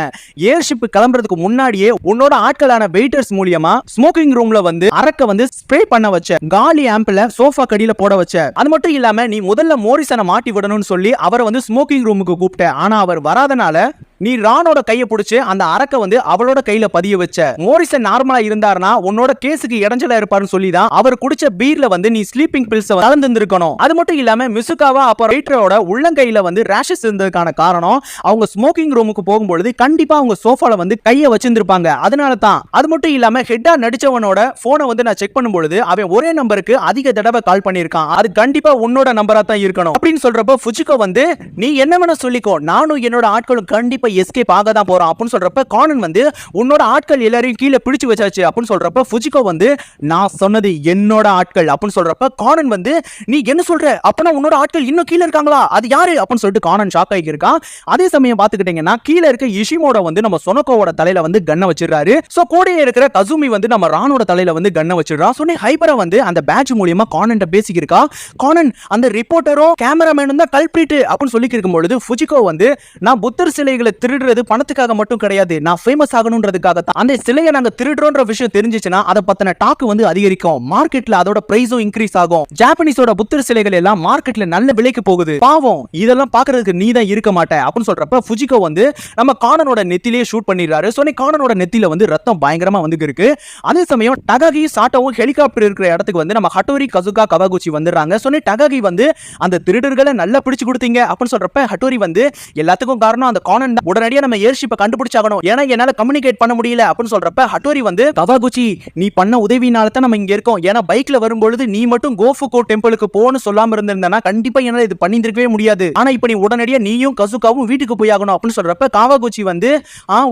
ஏர்ஷிப் கிளம்புறதுக்கு முன்னாடியே உன்னோட ஆட்களான வெயிட்டர்ஸ் மூலியமா ஸ்மோக்கிங் ரூம்ல வந்து அரக்க வந்து ஸ்ப்ரே பண்ண வச்ச, காலி ஆம்பிள சோஃபா கடியில போட வச்ச. அது மட்டும் இல்லாம நீ முதல்ல மோரிசனை மாட்டி விடணும்னு சொல்லி அவரை வந்து ஸ்மோக்கிங் ரூமுக்கு கூப்பிட்ட. ஆனா அவர் வராதனால நீ ரானோட கையை பிடிச்சு அந்த அரக்க வந்து அவளோட கையில பதிய வச்ச. மோரிசன் நார்மலா இருந்தாருன்னா உன்னோட கேஸுக்கு இடைஞ்சலா இருப்பாருன்னு சொல்லி தான் அவர் குடிச்ச பீர்ல வந்து நீ ஸ்லீப்பிங் பில்ஸ் கலந்துருக்கணும். அது மட்டும் இல்லாம மிசுகாவா அப்புறம் வெயிட்டரோட உள்ளங்கையில வந்து ரேஷஸ் இருந்ததுக்கான காரணம் அவங்க ஸ்மோக்கிங் ரூமுக்கு போகும்பொழுது கண்டிப்பா அவங்க சோஃபால வந்து கையை வச்சிருந்திருப்பாங்க, அதனால தான். அது மட்டும் இல்லாம ஹெட்டா நடிச்சவனோட போனை வந்து நான் செக் பண்ணும்பொழுது அவன் ஒரே நம்பருக்கு அதிக தடவை கால் பண்ணியிருக்கான், அது கண்டிப்பா உன்னோட நம்பரா தான் இருக்கணும் அப்படின்னு சொல்றப்ப ஃபுஜிகோ வந்து நீ என்ன வேணா சொல்லிக்கோ, நானும் என்னோட ஆட்களும் கண்டிப்பா எஸ்கேப் ஆக தான் போறோம் அப்படின்னு சொல்றப்ப கானன் வந்து உன்னோட ஆட்கள் எல்லாரையும் கீழே பிடிச்சு வச்சாச்சு அப்படின்னு சொல்றப்ப ஃபுஜிகோ வந்து நான் சொன்னது என்னோட ஆட்கள் அப்படின்னு சொல்றப்ப கானன் வந்து நீ என்ன சொல்ற, அப்பனா உன்னோட ஆட்கள் இன்னும் கீழே இருக்காங்களா, அது யாரு அப்படின்னு சொல்லிட்டு கானன் ஷாக் ஆகி இருக்கான். அதே சமயம் பாத்துக்கிட்டீங்கன்னா கீழே இருக்க இஷிமோட வந்து நம்ம சொனோகோவோட தலையில வந்து கண்ணை வச்சிடறாரு. சோ கூடயே இருக்கிற கசுமி வந்து நம்ம ரானோட தலையில வந்து கண்ணை வச்சிடறான். சொன்னே ஹைபரா வந்து அந்த பேட்ச் மூலியமா கானன்ட்ட பேசிக்கிருக்கா. கானன் அந்த ரிப்போர்ட்டரும் கேமராமேனும் தான் கல்பிரிட் அப்படின்னு சொல்லி இருக்கும்பொழுது ஃபுஜிகோ வந்து நான் புத்தர் சிலைகளை திருடுறது பணத்துக்காக மட்டும் கிடையாது, நான் ஃபேமஸ் ஆகணும்ன்றதுக்காக தான். அந்த சிலையை நாங்க திருடுறோன்ற விஷயம் தெரிஞ்சிச்சுன்னா அதை பத்தின டாக் வந்து அதிகரிக்கும், மார்க்கெட்ல அதோட பிரைஸும் இன்க்ரீஸ் ஆகும், ஜாப்பனீஸோட புத்தர் சிலைகள் எல்லாம் மார்க்கெட்ல நல்ல விலைக்கு போகுது, பாவம் இதெல்லாம் பாக்குறதுக்கு நீ தான் இருக்க மாட்ட அப்படின்னு சொல்றப்ப ஃபுஜிகோ வந்து நம்ம கானனோட நெத்திலே ஷூட் பண்ணிடுறாரு. சோனி கானனோட நெத்தில வந்து ரத்தம் பயங்கரமா வந்து இருக்கு. அதே சமயம் டகாகி சாட்டோவும் ஹெலிகாப்டர் இருக்கிற இடத்துக்கு வந்து நம்ம ஹட்டோரி கசுகா கவாகுச்சி வந்துடுறாங்க. சோனி டகாகி வந்து அந்த திருடர்களை நல்லா பிடிச்சு கொடுத்தீங்க அப்படின்னு சொல்றப்ப ஹட்டோரி வந்து எல்லாத்துக்கும் காரணம் அந்த கானன் தான், உடனடியா நம்ம ஏர்ஷிப்பை கண்டுபிடிச்சாகணும், ஏன்னா என்னால கம்யூனிகேட் பண்ண முடியல அப்படின்னு சொல்றப்ப ஹட்டோரி வந்து கவாகுச்சி நீ பண்ண உதவினால தான் நம்ம இங்க இருக்கோம், ஏன்னா பைக்ல வரும்பொழுது நீ மட்டும் கோஃபுகோ டெம்பிளுக்கு போன்னு சொல்லாம இருந்திருந்தனா கண்டிப்பா என்னால இது பண்ணியிருக்கவே முடியாது, ஆனா இப்போ நீ உடனடியா நீயும் கசுகாவும் வீட்டுக்கு போய் ஆகணும் அப்படின்னு சொல்றப்ப காவாகுச்சி வந்து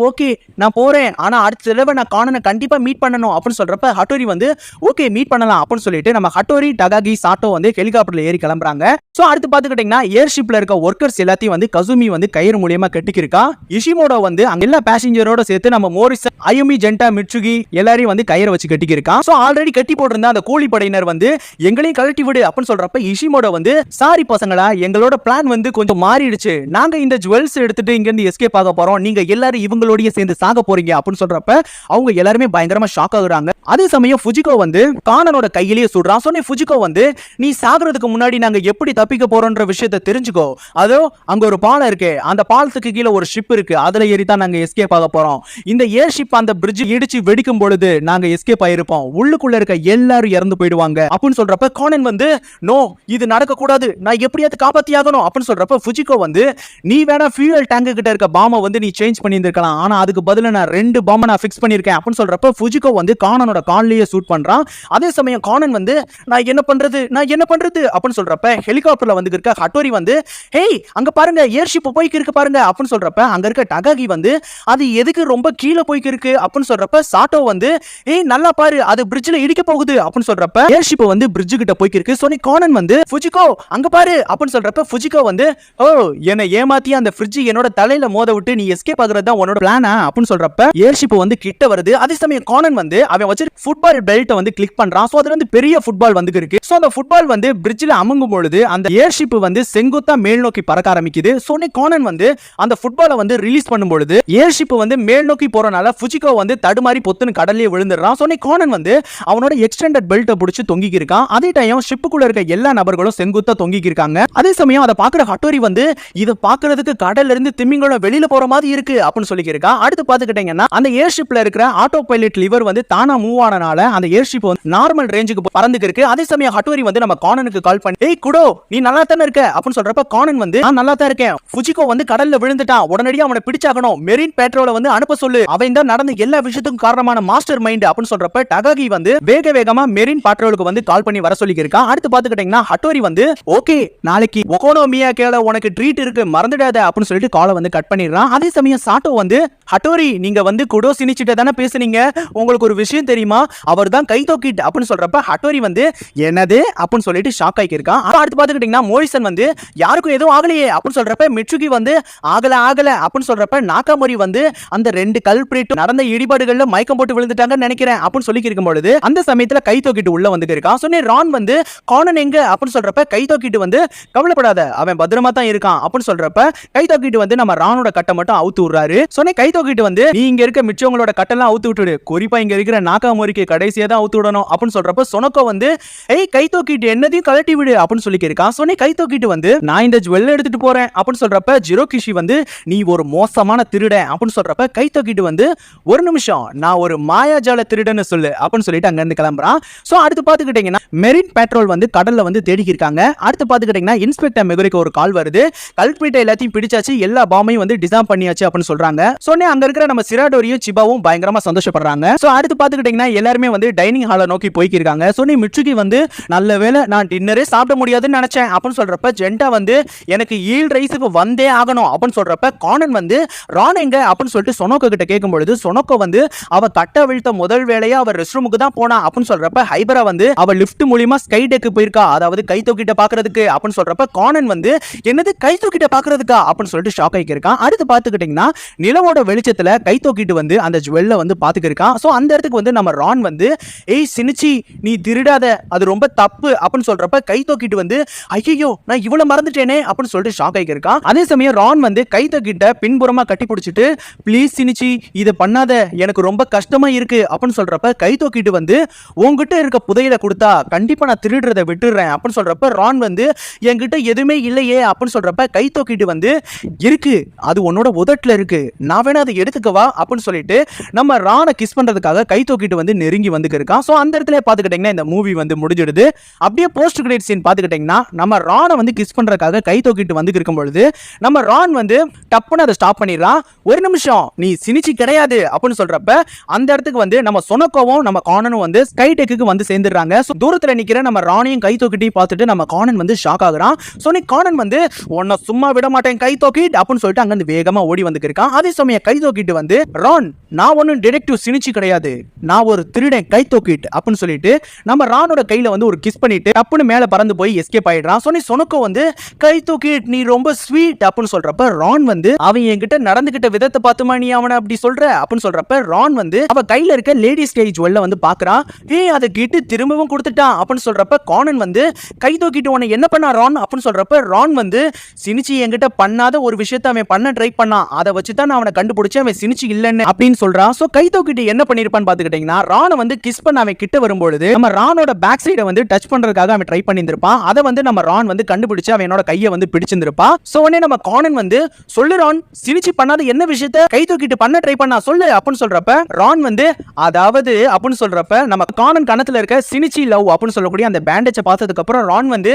ஓகே நான் போறேன், ஆனா அடுத்த தடவை நான் கானனை கண்டிப்பா மீட் பண்ணணும் அப்படின்னு சொல்றப்ப ஹட்டோரி வந்து ஓகே மீட் பண்ணலாம் அப்படின்னு சொல்லிட்டு நம்ம ஹட்டோரி டகாகி சாட்டோ வந்து ஹெலிகாப்டர்ல ஏறி கிளம்புறாங்க. சோ அடுத்து பாத்துக்கிட்டீங்கன்னா ஏர்ஷிப்ல இருக்க ஒர்க்கர்ஸ் எல்லாத்தையும் வந்து கசுமி வந்து கயிறு மூலியமா கட்டிக்கிருக்கா. இஷிமோட வந்து அங்க எல்லா பேசஞ்சரோட சேர்த்து நம்ம மோரிசன் அயுமி ஜென்டா மிட்சுகி எல்லாரையும் வந்து கயிறை வச்சு கட்டிக்கிருக்கான். சோ ஆல்ரெடி கட்டி போட்டிருந்த அந்த கூலிப்படையினர் வந்து எங்களையும் கழட்டி விடு அப்படின்னு சொல்றப்ப இஷிமோட வந்து சாரி பசங்களா எங்களோட பிளான் வந்து கொஞ்சம் மாறிடுச்சு, நாங்க இந்த ஜுவல்ஸ் எடுத்துட்டு இங்க இருந்து எஸ்கேப் ஆக போறோம், நீங்க எல்லாரும் இவங்களோடய சேர்ந்து சாக போறீங்க அப்படின்னு சொல்றப்ப அவங்க எல்லாருமே பயங்கரமா ஷாக் ஆகுறாங்க. அதே சமயம் ஃபுஜிகோ வந்து கானனோட கையிலேயே சுடுறான். சொன்ன ஃபுஜிகோ வந்து நீ சாகிறதுக்கு முன்னாடி நாங்க எப்படி தப்பிக்க போறோம்ன்ற விஷயத்தை தெரிஞ்சுக்கோ, அதோ அங்க ஒரு பாலம் இருக்கு, அந்த பாலத்துக்கு கீழே ஒரு ஷிப் இருக்கு, அதுல ஏறி தான் நாங்க எஸ்கேப் ஆக போறோம், இந்த ஏர் ஷிப் அந்த பிரிட்ஜ் இடிச்சு வெடிக்கும் பொழுது நாங்க எஸ்கேப் ஆயிருப்போம், உள்ளுக்குள்ள இருக்க எல்லாரும் இறந்து போயிடுவாங்க அப்படின்னு சொல்றப்ப கானன் வந்து நோ இது நடக்க கூடாது, நான் எப்படியாவது காப்பாத்தி ஆகணும் அப்படின்னு சொல்றப்ப ஃபுஜிகோ வந்து நீ வேணா ஃபியூயல் டேங்க் கிட்ட இருக்க பாம்பை வந்து நீ சேஞ்ச் பண்ணியிருந்திருக்கலாம், ஆனா அதுக்கு பதிலா நான் 2 பாம்பை நான் ஃபிக்ஸ் பண்ணியிருக்கேன் அப்படின்னு சொல்றப்ப ஃபுஜிகோ வந்து கானனோட கான்லயே ஷூட் பண்றான். அதே சமயம் கானன் வந்து நான் என்ன பண்றது அப்படின்னு சொல்றப்ப ஹெலிகாப்டர்ல வந்து இருக்க ஹட்டோரி வந்து ஹேய் அங்க பாருங்க ஏர்ஷிப் போய்க்கு இருக்கு பாருங்க அப்படின்னு சொல்றப்ப அங்க இருக்க டகாகி வந்து அது எதுக்கு ரொம்ப கீழே போய்க்கு இருக்கு அப்படின்னு சொல்றப்ப சாட்டோ வந்து ஏய் நல்லா பாரு அது பிரிட்ஜ்ல இடிக்க போகுது அப்படின்னு சொல்றப்ப ஏர்ஷிப் வந்து பிரிட்ஜ் கிட்ட போய்க்கு இருக்கு. சோனி கானன் வந்து ஃபுஜிகோ அங்க பாரு அப்படின்னு சொல்றப்ப ஃபுஜிகோ வந்து ஓ என்ன ஏமாத்தி அந்த ஃப்ரிட்ஜ் என்னோட தலையில மோத விட்டு நீ எஸ்கேப் ஆகுறது தான் உன்னோட பிளானா அப்படின்னு சொல்றப்ப ஏர்ஷிப் வந்து கிட்ட வருது. அதே சமயம் கானன் வந்து அவன் வச்சு ஃபுட்பால் பெல்ட் வந்து கிளிக் பண்றான். சோ அதுல வந்து பெரிய ஃபுட்பால் வந்து இருக்கு. சோ அந்த ஃபுட்பால் வந்து பிரிட்ஜ்ல அமங்கும் பொழுது அந்த ஏர்ஷிப் வந்து செங்குத்தா மேல் நோக்கி பறக்க ஆரம்பிக்குது. சோனி கானன் வந்து அந்த ஃபுட்பாலை வந்து ரிலீஸ் பண்ணும் பொழுது ஏர்ஷிப் வந்து மேல் நோக்கி போறனால ஃபுஜிகோ வந்து தடுமாறி பொத்துன்னு கடல்லே விழுந்துறான். சோனி கானன் வந்து அவனோட எக்ஸ்டெண்டட் பெல்ட்டை பிடிச்சு தொங்கிக்கி இருக்கான். அதே டைம் ஷிப்புக்குள்ள இருக்க எல்லா நபர்களும் செங்குத்தா தொங்கிக்கி இருக்காங்க. அதே சமயம் அதை பாக்குற ஹட்டோரி வந்து இத பாக்குறதுக்கு கடல்ல இருந்து திமிங்கலம் வெளியில போற மாதிரி இருக்கு அப்படின்னு சொல்லி இருக்கா. அடுத்து பாத்துக்கிட்டீங்கன்னா அந்த ஏர்ஷிப்ல இருக்கிற ஆட்டோ பைலட் லிவர் வந்து தானா மூவ் ஆனனால அந்த ஏர்ஷிப் வந்து நார்மல் ரேஞ்சுக்கு பறந்துக்கு இருக்கு. அதே சமயம் ஹட்டோரி வந்து நம்ம கானனுக்கு கால் பண்ணி ஏய் குடோ நீ நல்லா தானே இருக்க அப்படின்னு சொல்றப்ப கானன் வந்து நான் நல்லா தான் இருக்கேன், ஃபுஜிகோ வந்து கடல்ல விழுந்துட்டான், உடனடியாக அவனை பிடிச்சாகணும், மெரின் பேட்ரோல வந்து அனுப்ப சொல்லு, அவன் தான் நடந்த எல்லா விஷயத்துக்கும் காரணமான மாஸ்டர் மைண்ட் அப்படின்னு சொல்றப்ப டகாகி வந்து வேக வேகமா மெரின் பேட்ரோலுக்கு வந்து கால் பண்ணி வர சொல்லி இருக்கான். அடுத்து பாத்துக்கிட்டீங்கன்னா ஹட்டோரி வந்து ஓகே நாளைக்கு ஒகோனோமியாக்கேல உனக்கு ட்ரீட் இருக்கு மறந்துடாத அப்படின்னு சொல்லிட்டு காலை வந்து கட் பண்ணிடுறான். அதே சமயம் சாட்டோ வந்து ஹட்டோரி நீங்க வந்து குடோ சினிச்சிட்ட தானே பேசுனீங்க, உங்களுக்கு ஒரு விஷயம் தெரியுமா, அவர் தான் கைதோ கிட் அப்படின்னு சொல்றப்ப ஹட்டோரி வந்து என்னது அப்படின்னு சொல்லிட்டு ஷாக் ஆகி இருக்கான். அடுத்து பாத்துக்கிட்டீங்கன்னா மோரிசன் வந்து யாருக்கும் எதுவும் ஆகலையே அப்படின்னு சொல்றப்ப மிட்சுகி வந்து ஆகல அப்படின்னு சொல்றப்ப நாகாமோரி வந்து அந்த 2 கல்பிரேட் நடந்த இடிபாடுகள்ல மயக்கம் போட்டு விழுந்துட்டாங்கன்னு நினைக்கிறேன் அப்படின்னு சொல்லி இருக்கும் பொழுது அந்த சமயத்துல கைதோ கிட் உள்ள வந்து இருக்கான். சொன்னே ரான் வந்து கானன் எங்க அப்படின்னு சொல்றப்ப கைதோ கிட் வந்து கவலைப்படாத அவன் பத்திரமா தான் இருக்கான் அப்படின்னு சொல்றப்ப கைதோ கிட் வந்து நம்ம ரானோட கட்டை மட்டும் அவுத்து விடுறாரு. சொன்னே கைதோ கிட் வந்து நீ இங்க இருக்க மிச்சவங்களோட கட்டெல்லாம் அவுத்து விட்டுடு, குறிப்பா இங்க இருக்கிற நாகாமோரிக்கு கடைசியா தான் அவுத்து விடணும் அப்படின்னு சொல்றப்ப சொனக்கோ வந்து ஏய் கைதோ கிட் என்னதையும் கலட்டி விடு அப்படின்னு சொல்லி இருக்கான். சொன்னே கைதோ கிட் வந்து நான் இந்த ஜுவல்ல எடுத்துட்டு போறேன் அப்படின்னு சொல்றப்ப ஜிரோகிஷி வந்து நீ ஒரு மோசமான திருடன் அப்படின்னு சொல்றப்ப கைதோ கிட் வந்து ஒரு நிமிஷம் நான் ஒரு மாயாஜால திருடன்னு சொல்லு அப்படின்னு சொல்லிட்டு அங்க இருந்து கிளம்புறான். சோ அடுத்து பாத்துக்கிட்டீங்கன்னா மெரின் பேட்ரோல் வந்து கடல்ல வந்து தேடி இருக்காங்க. அடுத்து பாத்துக்கிட்டீங்கன்னா இன்ஸ்பெக்டர் மெகுரிக்கு ஒரு கால் வருது, கல்பிரேட் எல்லாத்தையும் பிடிச்சாச்சு, எல்லா பாமையும் வந்து டிசாம் பண்ணியாச்சு அப்படின்னு சொல்றாங்க. சொன்னே அங்க இருக்கிற நம்ம சிராடோரியும் சிபாவும் பயங்கரமா சந்தோஷப்படுறாங்க. சோ அடுத்து பாத்துக்கிட்டீங்கன்னா எல்லாருமே வந்து டைனிங் ஹாலை நோக்கி போய்க்கிருக்காங்க. சொன்னே மிட்சுகி வந்து நல்ல வேளை நான் டின்னரே சாப்பிட முடியாதுன்னு நினைச்சேன் அப்படின்னு சொல்றப்ப ஜென்டா வந்து எனக்கு ஈல் ரைஸுக்கு வந்தே ஆகணும் அப்படின்னு சொல்றப்ப கானன் வந்து ரான் எங்க அப்படின்னு சொல்லிட்டு சொனோக்கோ கிட்ட கேட்கும் பொழுது சொனோக்கோ வந்து அவ கட்ட விழுத்த முதல் வேலையா அவர் ரெஸ்ட் ரூமுக்கு தான் போனா அப்படின்னு சொல்றப்ப ஹைபரா வந்து அவ லிஃப்ட் மூலமா ஸ்கை டெக்கு போயிருக்கா, அதாவது கைதோ கிட்ட பாக்குறதுக்கு அப்படின்னு சொல்றப்ப கானன் வந்து என்னது கைதோ கிட்ட பாக்குறதுக்கா அப்படின்னு சொல்லிட்டு ஷாக் ஆகி இருக்கான். அடுத்து பாத்துக்கிட்டீங்கன்னா நிலவோட வெளிச்சத்துல கைதோ கிட்ட வந்து அந்த ஜுவல்ல வந்து பாத்துக்க இருக்கான். சோ அந்த இடத்துக்கு வந்து நம்ம ரான் வந்து ஏய் சினிச்சி நீ திருடாத, அது ரொம்ப தப்பு அப்படின்னு சொல்றப்ப கைதோ கிட்ட வந்து ஐயோ நான் இவ்வளவு மறந்துட்டேனே அப்படின்னு சொல்லிட்டு ஷாக் ஆகி இருக்கான். அதே சமயம் ரான் வந்து கைதோ கிட்ட பின்புறமா கட்டி பிடிச்சிட்டு ப்ளீஸ் சினிச்சி இதை பண்ணாத எனக்கு ரொம்ப கஷ்டமா இருக்கு அப்படின்னு சொல்றப்ப கைதோ கிட்ட வந்து உங்ககிட்ட இருக்க புதையலை கொடுத்தா கண்டிப்பா நான் திருடுறதை விட்டுறேன் அப்படின்னு சொல்றப்ப ரான் வந்து என்கிட்ட எதுவுமே இல்லையே அப்படின்னு சொல்றப்ப கைதோ கிட்ட வந்து இருக்கு, அது உன்னோட உதட்டுல இருக்கு, நான் வேணா அதை எடுத்துக்கவா அப்படின்னு சொல்லிட்டு நம்ம ரானை கிஸ் பண்றதுக்காக கைதோ கிட்ட வந்து நெருங்கி வந்து இருக்கான். சோ அந்த இடத்துல பாத்துக்கிட்டீங்கன்னா இந்த மூவி வந்து முடிஞ்சிடுது. அப்படியே போஸ்ட் கிரெடிட் சீன் பாத்துக்கிட்டீங்கன்னா நம்ம ரானை வந்து கிஸ் பண்றதுக்காக கைதோ கிட்ட வந்து இருக்கும் பொழுது நம்ம ரான் வந்து டப்புன்னு அதை ஸ்டாப் பண்ணிடுறான். ஒரு நிமிஷம் நீ சினிச்சி கிடையாது அப்படின்னு சொல்றப்ப அந்த இடத்துக்கு வந்து நம்ம சொனக்கோவும் நம்ம கானனும் வந்து ஸ்கை டெக்குக்கு வந்து சேர்ந்துடுறாங்க. சோ தூரத்துல நிக்கிற நம்ம ரானையும் கைதோ கிட்டையும் பார்த்துட்டு நம்ம கானன் வந்து ஷாக் ஆகுறான். சோனி கானன் வந்து உன்னை சும்மா விட மாட்டேன் கைதோ கிட் அப்படின்னு சொல்லிட்டு அங்க இருந்து வேகமா ஓடி வந்து இருக்கான். அதே சமயம் கைதோ கிட் வந்து ரான் நான் ஒன்னும் டிடெக்டிவ் சினிச்சி கிடையாது, நான் ஒரு திருடன் கைதோ கிட் அப்படின்னு சொல்லிட்டு நம்ம ரானோட கையில வந்து ஒரு கிஸ் பண்ணிட்டு டப்புன்னு மேல பறந்து போய் எஸ்கேப் ஆயிடுறான். சோனி சொனக்கோ வந்து கைதோ கிட் நீ ரொம்ப ஸ்வீட் அப்படின்னு சொல்றப்ப ரான் வந்து அவன் என்கிட்ட நடந்துகிட்ட விதத்தை பார்த்துமா நீ அவனை அப்படி சொல்ற அப்படின்னு சொல்றப்ப ரான் வந்து அவ கையில இருக்க லேடிஸ் கேஜ் வெல்ல வந்து பாக்குறான். ஏய் அதை கிட்டு திரும்பவும் கொடுத்துட்டான் அப்படின்னு சொல்றப்ப கானன் வந்து கைதோ கிட்ட உன்னை என்ன பண்ணா ரான் அப்படின்னு சொல்றப்ப ரான் வந்து சினிச்சி என்கிட்ட பண்ணாத ஒரு விஷயத்தை அவன் பண்ண ட்ரை பண்ணான், அதை வச்சுதான் நான் அவனை கண்டுபிடிச்சேன் அவன் சினிச்சி இல்லன்னு அப்படின்னு சொல்றான். சோ கைதோ கிட்ட என்ன பண்ணிருப்பான்னு பாத்துக்கிட்டீங்கன்னா ரானை வந்து கிஸ் பண்ண அவன் கிட்ட வரும்பொழுது நம்ம ரானோட பேக் சைடை வந்து டச் பண்றதுக்காக அவன் ட்ரை பண்ணியிருப்பான். அதை வந்து நம்ம ரான் வந்து கண்டுபிடிச்சு அவனோட கையை வந்து பிடிச்சிருந்திருப்பான். சோ உடனே நம்ம கானன் வந்து சொல்லு ரான் சினிச்சி பண்ணாத என்ன விஷயத்தை கைதோ கிட்ட பண்ண ட்ரை பண்ணா சொல்லு அப்படின்னு சொல்றப்ப ரான் வந்து அதாவது அப்படின்னு சொல்றப்ப நம்ம கானன் கணத்துல இருக்க சினிச்சி லவ் அப்படின்னு சொல்லக்கூடிய அந்த பேண்டேஜை பார்த்ததுக்கு அப்புறம் ரான் வந்து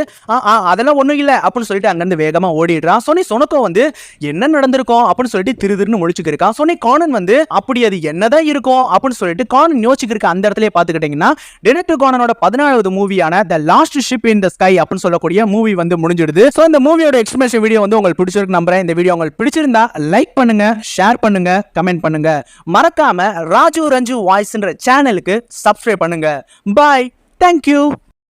அதெல்லாம் ஒண்ணும் இல்ல அப்படின்னு சொல்லிட்டு அங்கிருந்து வேகமா ஓடிடுறான். சோனி சொனக்கோ வந்து என்ன நடந்திருக்கும் அப்படின்னு சொல்லிட்டு திருதிருன்னு முழிச்சுக்கிருக்கான். சோனி கானன் வந்து அப்படி அது என்னதான் இருக்கும் அப்படின்னு சொல்லிட்டு கானன் யோசிச்சிருக்க அந்த இடத்துல பாத்துக்கிட்டீங்கன்னா டிடெக்டிவ் கானனோட 14வது மூவியான the last ship in the sky அப்படின்னு சொல்லக்கூடிய மூவி வந்து முடிஞ்சிடுது. சோ இந்த மூவியோட எக்ஸ்பிளனேஷன் வீடியோ வந்து உங்களுக்கு பிடிச்சிருக்கு நம்புறேன். இந்த வீடியோ உங்களுக்கு பிடிச்சிருந்தா லைக் பண்ணுங்க, ஷேர் பண்ணுங்க, கமெண்ட் பண்ணுங்க. மறக்காம ராஜு ரஞ்சு வாய்ஸ்ன்ற சேனலுக்கு சப்ஸ்கிரைப் பண்ணுங்க. பாய், தேங்க்யூ.